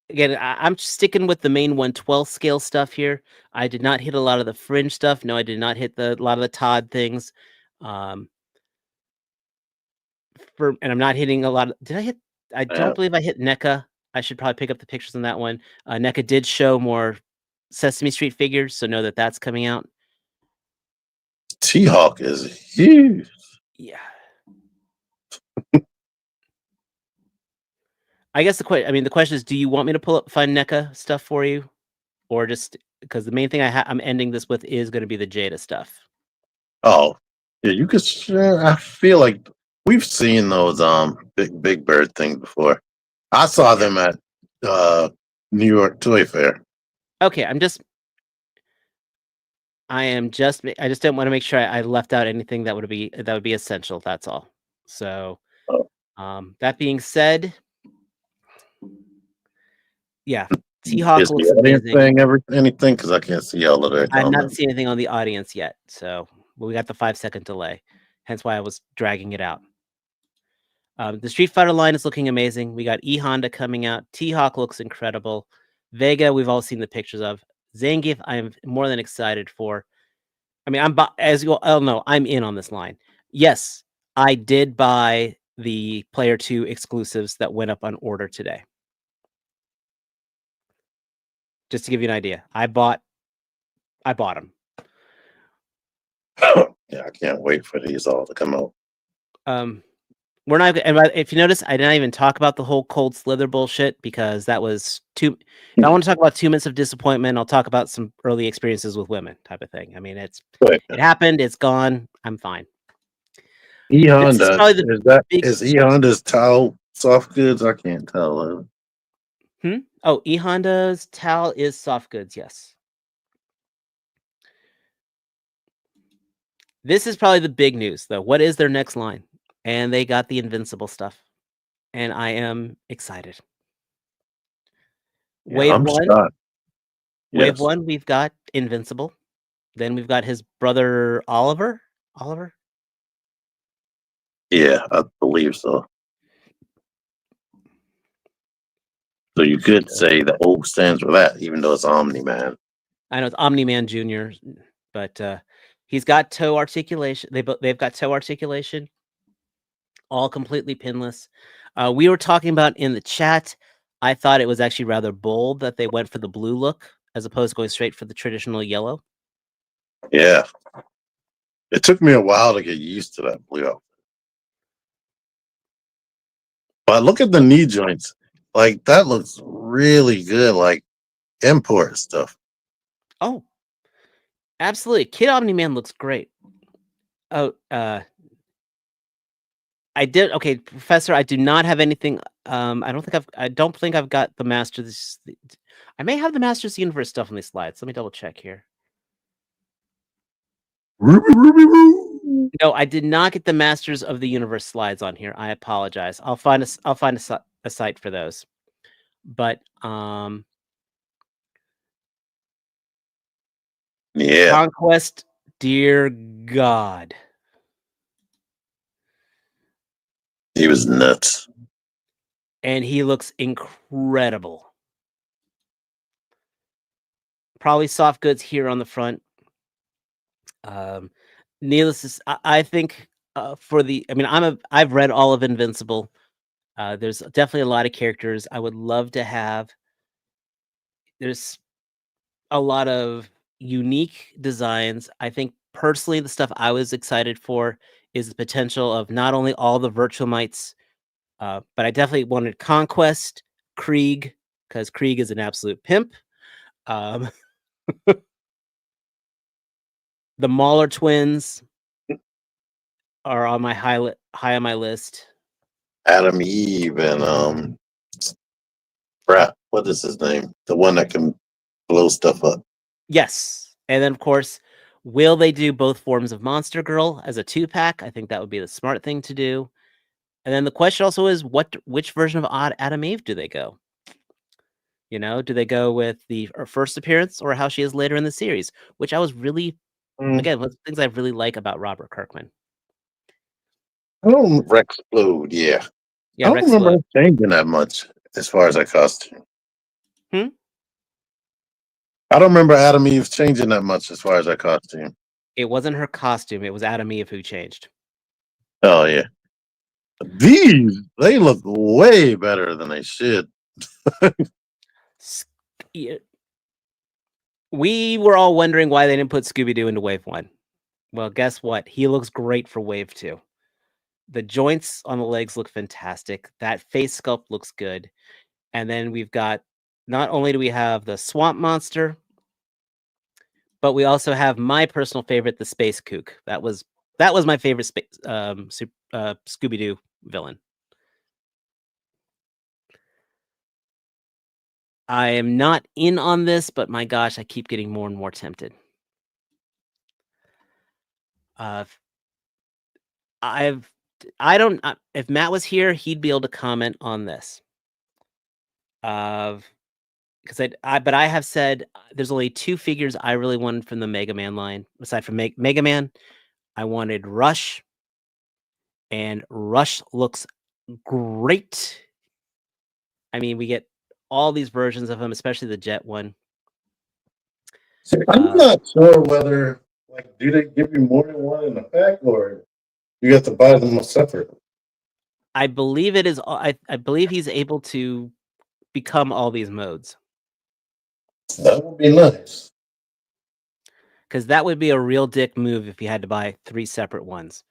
again, I'm sticking with the main 1/12 scale stuff here. I did not hit a lot of the fringe stuff. No, I did not hit a lot of the Todd things. And I'm not hitting a lot of. Did I hit? I don't believe I hit NECA. I should probably pick up the pictures on that one. NECA did show more Sesame Street figures, so know that that's coming out. T-Hawk is huge. Yeah. I guess the question is, do you want me to find NECA stuff for you, or just because the main thing I'm ending this with is going to be the Jada stuff. Oh, yeah, you could. I feel like we've seen those big bird things before. I saw them at New York Toy Fair. Okay, I just didn't want to make sure I left out anything that would be essential. That's all. So, that being said, yeah, T-Hawk looks amazing. Anything? Because I can't see all of that. I'm not seeing anything on the audience yet, so we got the 5-second delay. Hence why I was dragging it out. The Street Fighter line is looking amazing. We got E-Honda coming out. T-Hawk looks incredible. Vega, we've all seen the pictures of. Zangief, I'm more than excited for. I mean, as you all know, I'm in on this line. Yes, I did buy the Player 2 exclusives that went up on order today. Just to give you an idea, I bought them. Yeah, I can't wait for these all to come out. We're not. If you notice, I didn't even talk about the whole Cold Slither bullshit because that was too. If I want to talk about 2 minutes of disappointment, I'll talk about some early experiences with women, type of thing. I mean, it happened. It's gone. I'm fine. E-Honda is E-Honda's Tao soft goods? I can't tell. Oh, E-Honda's Tao is soft goods. Yes. This is probably the big news, though. What is their next line? And they got the Invincible stuff, and I am excited. Wave 1. Wave 1, we've got Invincible. Then we've got his brother Oliver. Yeah, I believe so. So you could say the O stands for that, even though it's Omni-Man. I know it's Omni-Man Jr., but he's got toe articulation. They've got toe articulation, all completely pinless. We were talking about in the chat. I thought it was actually rather bold that they went for the blue look as opposed to going straight for the traditional yellow. Yeah, it took me a while to get used to that blue outfit. But look at the knee joints. Like that looks really good. Like import stuff. Oh, absolutely. Kid Omni-Man looks great. Oh, I did. Okay, Professor, I do not have anything. I don't think I've got the Masters. I may have the Masters Universe stuff on these slides. Let me double check here. No, I did not get the Masters of the Universe slides on here. I apologize. I'll find a site for those. But Yeah, Conquest, dear God, he was nuts. and he looks incredible. Probably soft goods here on the front. Needless to say, I think I've read all of Invincible. There's definitely a lot of characters I would love to have. There's a lot of unique designs. I think personally, the stuff I was excited for is the potential of not only all the virtual mites, but I definitely wanted Conquest, Krieg, because Krieg is an absolute pimp. Um, the Mauler twins are on my high on my list. Adam Eve and Brad, what is his name? The one that can blow stuff up. Yes, and then of course, will they do both forms of Monster Girl as a 2-pack? I think that would be the smart thing to do. And then the question also is, which version of Adam Eve do they go? You know, do they go with her first appearance or how she is later in the series? Which I was really, again, one of the things I really like about Robert Kirkman. I don't Rexplode, yeah. Yeah, I don't remember it changing that much as far as that costume. I don't remember Adam Eve changing that much as far as that costume. It wasn't her costume; it was Adam Eve who changed. Oh yeah, these they look way better than they should. We were all wondering why they didn't put Scooby-Doo into Wave 1. Well, guess what? He looks great for Wave 2. The joints on the legs look fantastic. That face sculpt looks good. And then we've got, not only do we have the Swamp Monster, but we also have my personal favorite, the Space Kook. That was my favorite Scooby-Doo villain. I am not in on this, but my gosh, I keep getting more and more tempted. If Matt was here, he'd be able to comment on this. Because but I have said there's only 2 figures I really wanted from the Mega Man line. Aside from Mega Man, I wanted Rush, and Rush looks great. I mean, we get all these versions of him, especially the Jet one. I'm not sure whether, like, do they give you more than one in the pack, or you have to buy them separate? I believe it is. I believe he's able to become all these modes. That would be nice. Because that would be a real dick move if you had to buy 3 separate ones.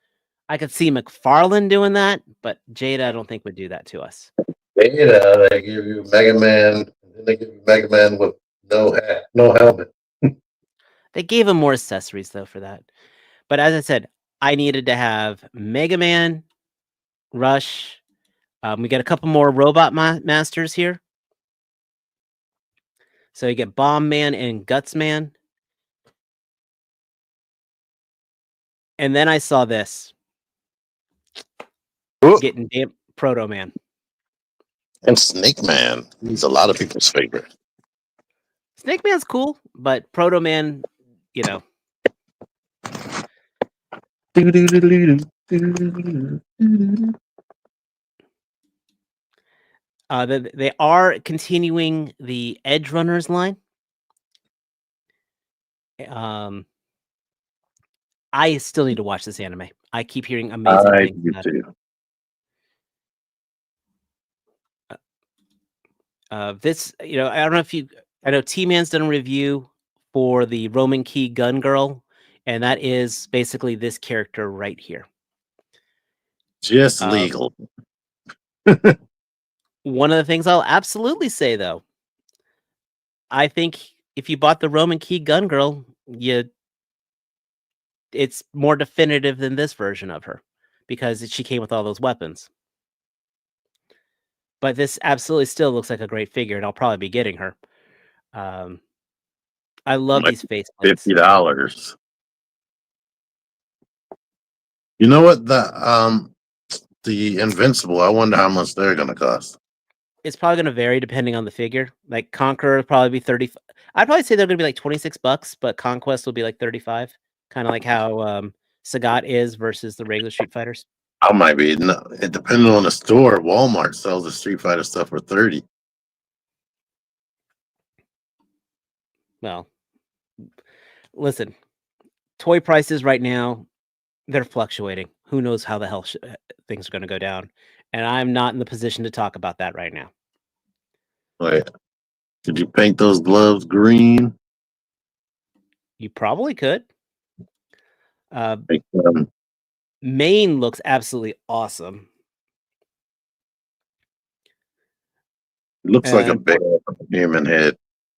I could see McFarlane doing that, but Jada, I don't think would do that to us. Jada, they give you Mega Man, and then they give you Mega Man with no hat, no helmet. They gave him more accessories though for that. But as I said, I needed to have Mega Man, Rush. We got a couple more robot masters here. So you get Bomb Man and Guts Man. And then I saw this. Ooh. Getting damn Proto Man. And Snake Man. He's a lot of people's favorite. Snake Man's cool, but Proto Man, you know. They are continuing the Edge Runners line. I still need to watch this anime. I keep hearing amazing things about it. This, you know, I don't know if I know T-Man's done a review for the Roman Key Gun Girl, and that is basically this character right here. Just legal. One of the things I'll absolutely say, though, I think if you bought the Roman Key Gun Girl, it's more definitive than this version of her because she came with all those weapons. But this absolutely still looks like a great figure, and I'll probably be getting her. I love Like these faceplates. $50. You know what? The Invincible, I wonder how much they're gonna cost. It's probably going to vary depending on the figure. Like Conqueror will probably be 30. I'd probably say they're going to be like $26, but Conquest will be like 35. Kind of like how Sagat is versus the regular Street Fighters. I might be. No, it depending on the store. Walmart sells the Street Fighter stuff for 30. Well, listen, toy prices right now, they're fluctuating. Who knows how the hell things are going to go down? And I'm not in the position to talk about that right now. Wait, did you paint those gloves green? You probably could. Like, Maine looks absolutely awesome. it looks like a big human head.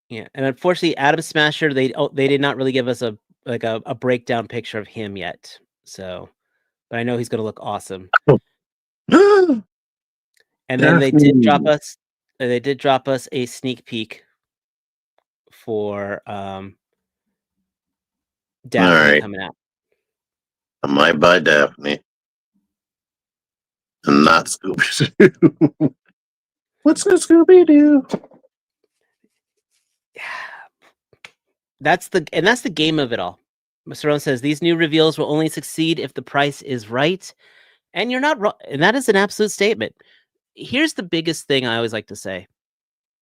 Yeah, and unfortunately, Atom Smasher, they did not really give us a breakdown picture of him yet. So, but I know he's going to look awesome. And then they did drop us. They did drop us a sneak peek for Daphne coming out. I might buy Daphne, and not Scooby-Doo. What's a Scooby-Doo? That's the game of it all. Mr. Rowan says these new reveals will only succeed if the price is right, and you're not wrong. And that is an absolute statement. Here's the biggest thing I always like to say: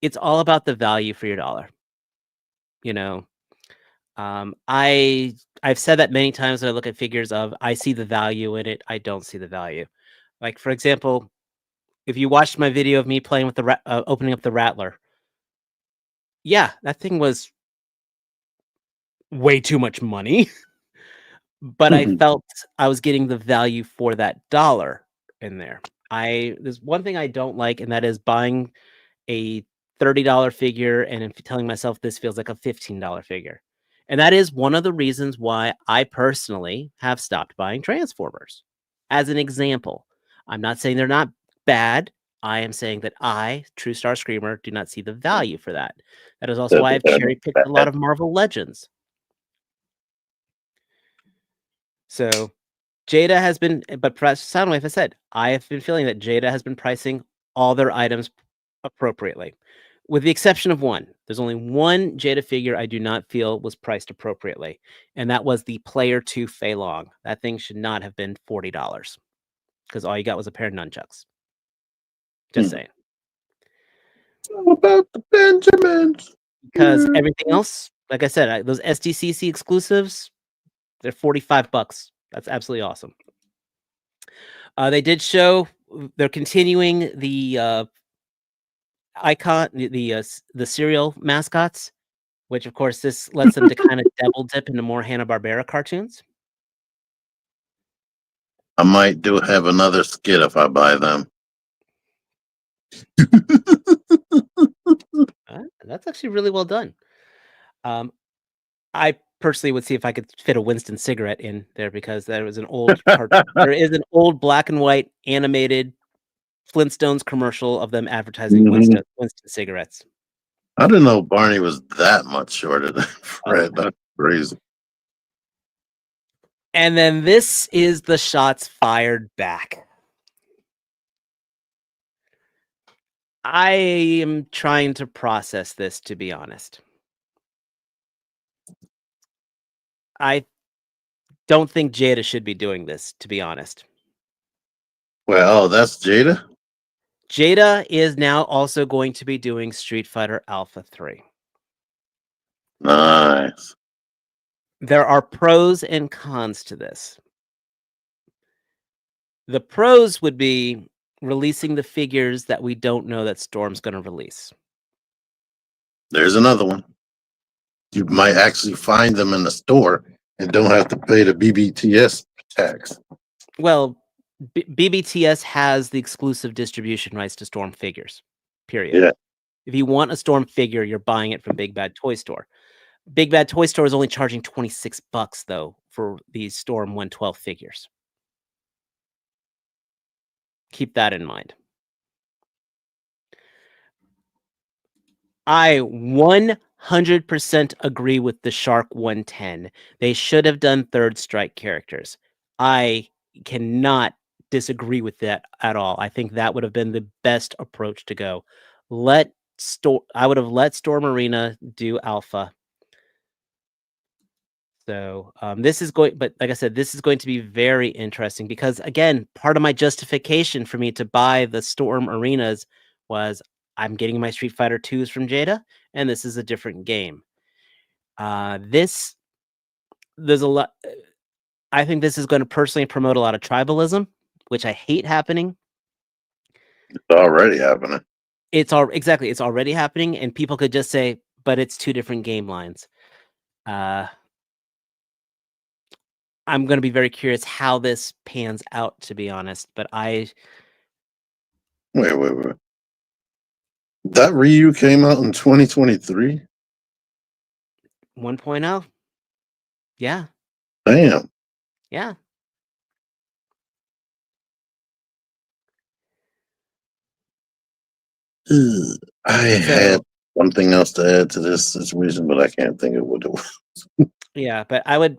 it's all about the value for your dollar. You know, I've said that many times when I look at figures of I see the value in it, I don't see the value. Like for example, if you watched my video of me playing with the opening up the Rattler, yeah, that thing was way too much money, but I felt I was getting the value for that dollar in there. There's one thing I don't like, and that is buying a $30 figure and telling myself this feels like a $15 figure. And that is one of the reasons why I personally have stopped buying Transformers. As an example, I'm not saying they're not bad. I am saying that I, True Star Screamer, do not see the value for that. That is also why I've cherry-picked a lot of Marvel Legends. So Jada has been, but Soundwave has said, I have been feeling that Jada has been pricing all their items appropriately. With the exception of one. There's only one Jada figure I do not feel was priced appropriately, and that was the Player 2 Fei Long. That thing should not have been $40 because all you got was a pair of nunchucks. Just saying. All about the Benjamins. Because everything else, like I said, those SDCC exclusives, they're $45. That's absolutely awesome. They did show they're continuing the icon, the cereal mascots, which of course this lets them to kind of double dip into more Hanna-Barbera cartoons. I might have another skit if I buy them. That's actually really well done. I personally would see if I could fit a Winston cigarette in there because there was an old there is an old black and white animated Flintstones commercial of them advertising Winston cigarettes. I didn't know Barney was that much shorter than Fred. That's crazy. And then this is the shots fired back. I am trying to process this, to be honest. I don't think Jada should be doing this, to be honest. Well, that's Jada? Jada is now also going to be doing Street Fighter Alpha 3. Nice. There are pros and cons to this. The pros would be releasing the figures that we don't know that Storm's going to release. There's another one. You might actually find them in the store and don't have to pay the BBTS tax. Well, BBTS has the exclusive distribution rights to Storm figures. period. Yeah. If you want a Storm figure, you're buying it from Big Bad Toy Store. Big Bad Toy Store is only charging $26 though for these Storm 112 figures. Keep that in mind. I 100% agree with the Shark 110. They should have done Third Strike characters. I cannot disagree with that at all. I think that would have been the best approach to go. I would have let Storm Arena do Alpha. So this is going, but like I said, this is going to be very interesting because again, part of my justification for me to buy the Storm Arenas was I'm getting my Street Fighter 2s from Jada, and this is a different game. There's a lot. I think this is going to personally promote a lot of tribalism, which I hate happening. It's already happening. It's already happening, and people could just say, but it's two different game lines. I'm going to be very curious how this pans out, to be honest. But Wait. That Ryu came out in 2023? 1.0? Yeah. Damn. Yeah. I had something else to add to this situation, but I can't think of what it was. Yeah, but I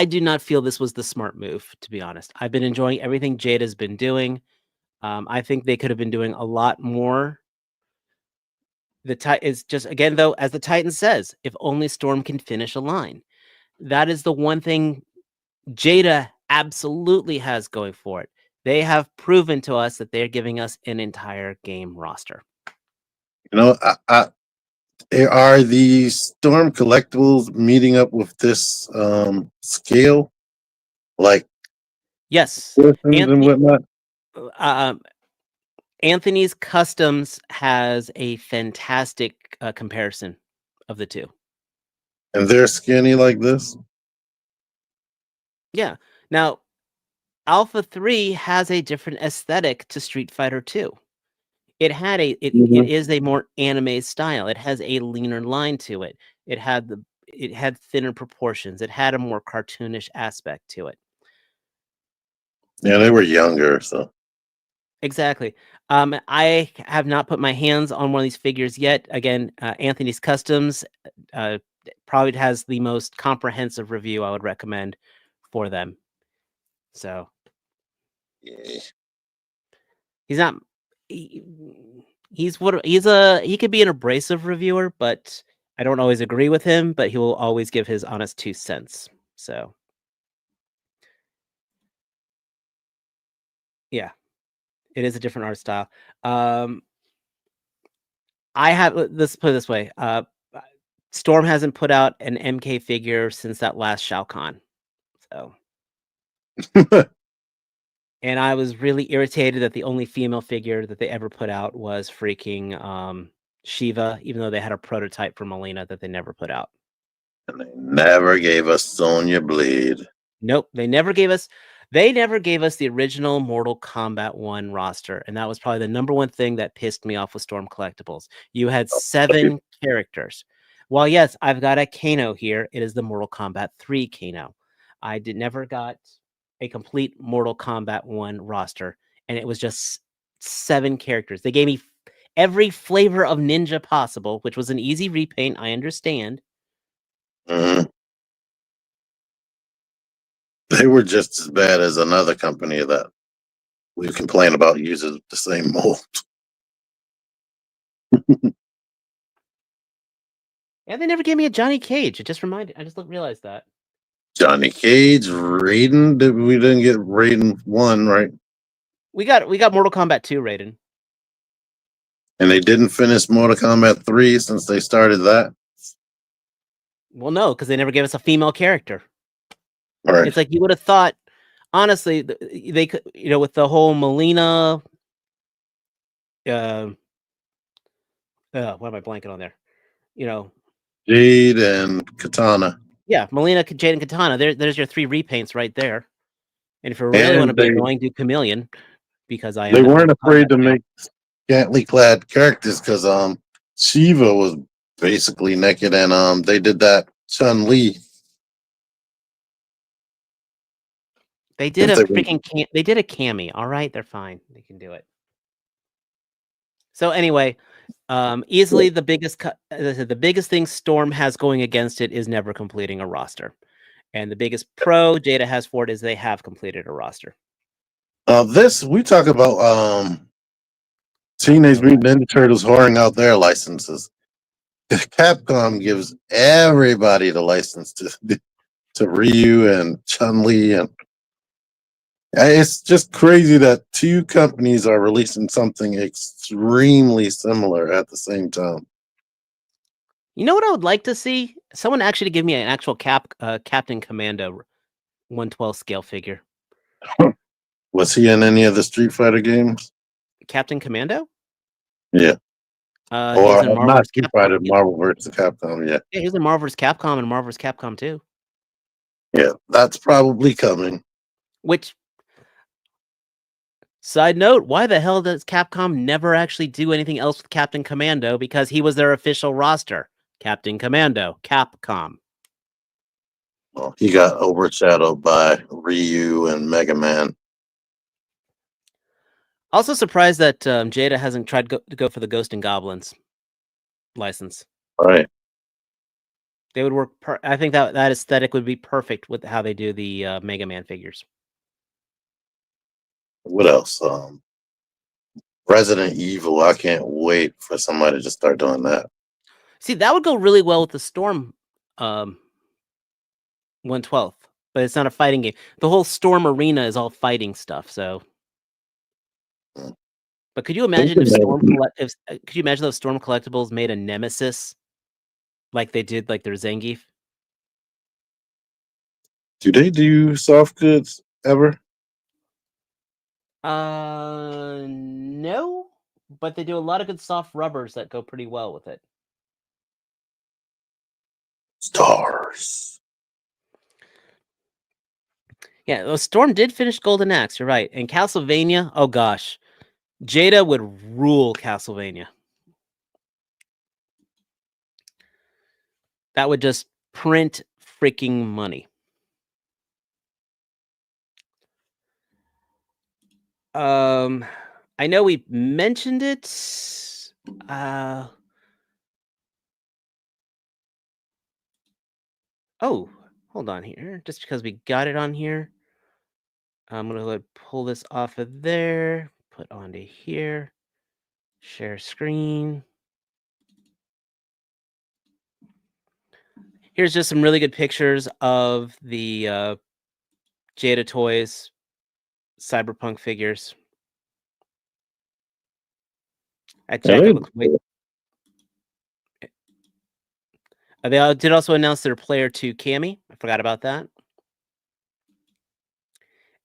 do not feel this was the smart move, to be honest. I've been enjoying everything Jada's been doing. I think they could have been doing a lot more. Is just, again, though, as the Titan says, if only Storm can finish a line. That is the one thing Jada absolutely has going for it. They have proven to us that they're giving us an entire game roster. You know, are the Storm collectibles meeting up with this scale? Like, yes, and whatnot? Anthony's Customs has a fantastic comparison of the two. And they're skinny like this? Yeah. Now, Alpha 3 has a different aesthetic to Street Fighter 2. It had it is a more anime style. It has a leaner line to it. It had thinner proportions. It had a more cartoonish aspect to it. Yeah, they were younger, so. Exactly. I have not put my hands on one of these figures yet. Again, Anthony's Customs probably has the most comprehensive review I would recommend for them. So, Yeah. he's not. He could be an abrasive reviewer, but I don't always agree with him. But he will always give his honest 2 cents. So, yeah. It is a different art style. Let's put it this way. Storm hasn't put out an MK figure since that last Shao Kahn. So, and I was really irritated that the only female figure that they ever put out was freaking Shiva, even though they had a prototype for Melina that they never put out. And they never gave us Sonya Blade. Nope, they never gave us the original Mortal Kombat 1 roster, and that was probably the number one thing that pissed me off with Storm Collectibles. You had 7 characters. Well, yes, I've got a Kano here. It is the Mortal Kombat 3 Kano. I never got a complete Mortal Kombat 1 roster, and it was just 7 characters. They gave me every flavor of ninja possible, which was an easy repaint, I understand. Mm-hmm. They were just as bad as another company that we complain about uses the same mold. Yeah, they never gave me a Johnny Cage. I just realized that. Johnny Cage, Raiden. We didn't get Raiden 1, right? We got Mortal Kombat 2 Raiden. And they didn't finish Mortal Kombat 3 since they started that? Well, no, because they never gave us a female character. Right. It's like you would have thought, honestly, they could, with the whole Melina. What am I blanking on there? Jade and Katana. Yeah, Melina, Jade, and Katana. There's your 3 repaints right there. And if you really want to be annoying, do Chameleon, because I They own a weren't Mortal afraid Kombat to account. make scantily clad characters because Shiva was basically naked, and they did that Chun-Li. They did a If they were- freaking they did a cami. All right, they're fine. They can do it. So anyway, easily the biggest the biggest thing Storm has going against it is never completing a roster. And the biggest pro Jada has for it is they have completed a roster. This we talk about Teenage Mutant Ninja Turtles whoring out their licenses. Capcom gives everybody the license to Ryu and Chun-Li, and it's just crazy that two companies are releasing something extremely similar at the same time. You know what I would like to see? Someone actually give me an actual Captain Commando 112 scale figure. Was he in any of the Street Fighter games? Captain Commando? Yeah. He was Or in Marvel not vs. Street Capcom. Fighter, Marvel vs. Capcom, yeah. Yeah, he was in Marvel vs. Capcom and Marvel vs. Capcom 2. Yeah, that's probably coming. Which, side note, why the hell does Capcom never actually do anything else with Captain Commando? Because he was their official roster. Captain Commando, Capcom. Well, he got overshadowed by Ryu and Mega Man. Also surprised that Jada hasn't tried to go for the Ghost and Goblins license. All right. They would work. I think that aesthetic would be perfect with how they do the Mega Man figures. What else? Resident Evil. I can't wait for somebody to start doing that. See, that would go really well with the Storm 112, but it's not a fighting game. The whole Storm arena is all fighting stuff. So, but could you imagine if could you imagine those Storm collectibles made a nemesis like they did like their Zangief? Do they do soft goods ever? No, but they do a lot of good soft rubbers that go pretty well with it. Stars. Yeah, well, Storm did finish Golden Axe. You're right. And Castlevania, oh gosh, Jada would rule Castlevania. That would just print freaking money. I know we mentioned it. Oh, hold on here. Just because we got it on here, I'm gonna pull this off of there, put onto here, share screen. Here's just some really good pictures of the Jada Toys Cyberpunk figures. I checked. It looks way. They did also announce their Player 2 Cammy. I forgot about that.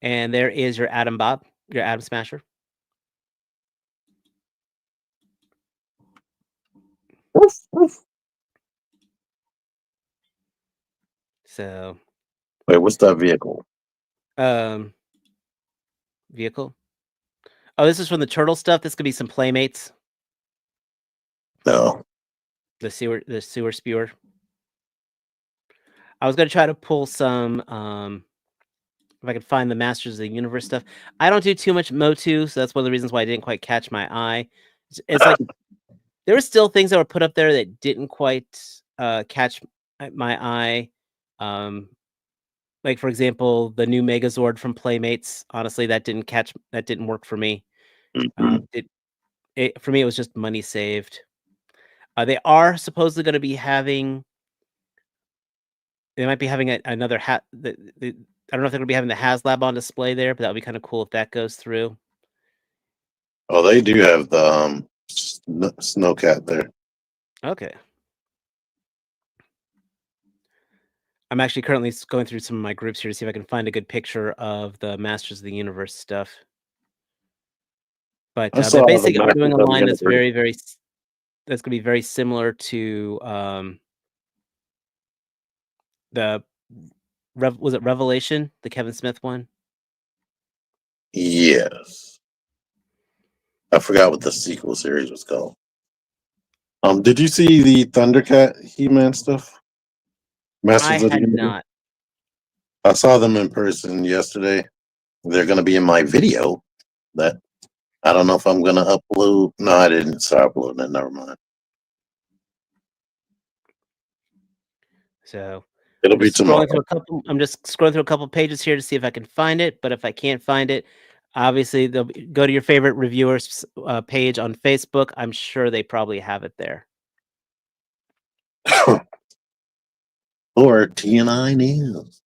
And there is your Atom Bob, your Atom Smasher. So, wait, what's that vehicle? Vehicle. Oh, this is from the turtle stuff. This could be some Playmates. No. The sewer spewer. I was gonna try to pull some if I could find the Masters of the Universe stuff. I don't do too much Motu, so that's one of the reasons why I didn't quite catch my eye. It's like there were still things that were put up there that didn't quite catch my eye. Like for example, the new Megazord from Playmates. Honestly, that didn't work for me. For me, it was just money saved. They are supposedly going to be having. They might be having another hat. I don't know if they're going to be having the HasLab on display there, but that would be kind of cool if that goes through. Oh, they do have the Snowcat there. Okay. I'm actually currently going through some of my groups here to see if I can find a good picture of the Masters of the Universe stuff. But they're basically doing a line that's very, very. That's going to be very similar to was it Revelation, the Kevin Smith one? Yes. I forgot what the sequel series was called. Did you see the Thundercat He-Man stuff? Masters I of the had Universe? not. I saw them in person yesterday. They're going to be in my video that I don't know if I'm going to upload. No, I didn't start uploading it. Never mind. So It'll be tomorrow. I'm just scrolling through a couple pages here to see if I can find it. But if I can't find it, obviously go to your favorite reviewers page on Facebook. I'm sure they probably have it there. Or TNI News.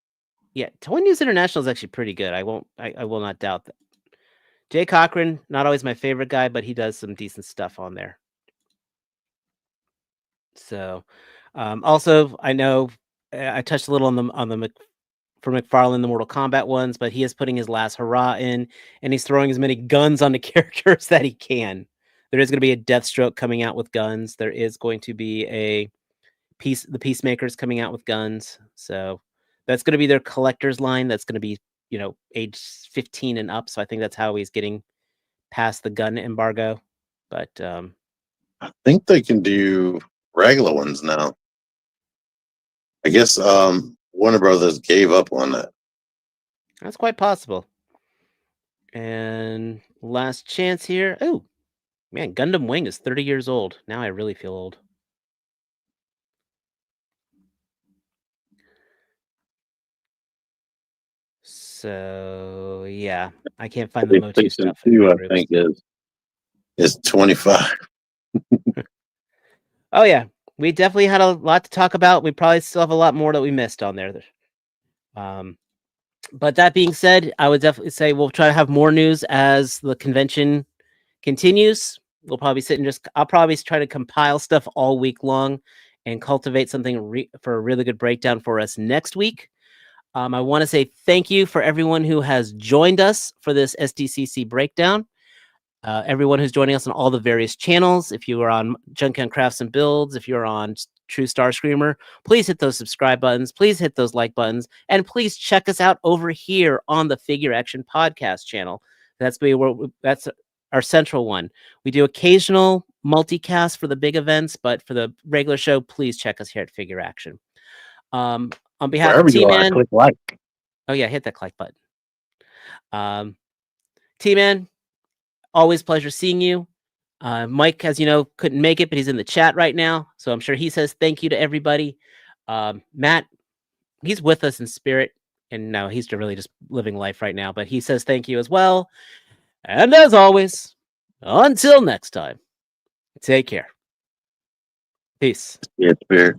Yeah, Toy News International is actually pretty good. I will not doubt that. Jay Cochran, not always my favorite guy, but he does some decent stuff on there. So, also, I know I touched a little on the for McFarlane, the Mortal Kombat ones, but he is putting his last hurrah in, and he's throwing as many guns on the characters that he can. There is going to be a Deathstroke coming out with guns. There is going to be the Peacemakers coming out with guns. So that's going to be their collector's line. That's going to be, age 15 and up. So I think that's how he's getting past the gun embargo. But I think they can do regular ones now. I guess Warner Brothers gave up on that. that's quite possible. And last chance here. Oh, man, Gundam Wing is 30 years old. Now I really feel old. So, yeah, I can't find the Motu stuff. I think is 25. Oh, yeah. We definitely had a lot to talk about. We probably still have a lot more that we missed on there. But that being said, I would definitely say we'll try to have more news as the convention continues. We'll probably I'll probably try to compile stuff all week long and cultivate something for a really good breakdown for us next week. I want to say thank you for everyone who has joined us for this SDCC breakdown. Everyone who's joining us on all the various channels. If you are on Junkion Crafts and Builds, if you're on True Star Screamer, please hit those subscribe buttons. Please hit those like buttons. And please check us out over here on the FigureAction podcast channel. That's our central one. We do occasional multicast for the big events, but for the regular show, please check us here at FigureAction. On behalf of T-Man, click like. Oh yeah, hit that like button. T-Man, always pleasure seeing you. Mike, as you know, couldn't make it, but he's in the chat right now. So I'm sure he says thank you to everybody. Matt, he's with us in spirit. And no, he's really just living life right now. But he says thank you as well. And as always, until next time, take care. Peace. Yeah, spirit.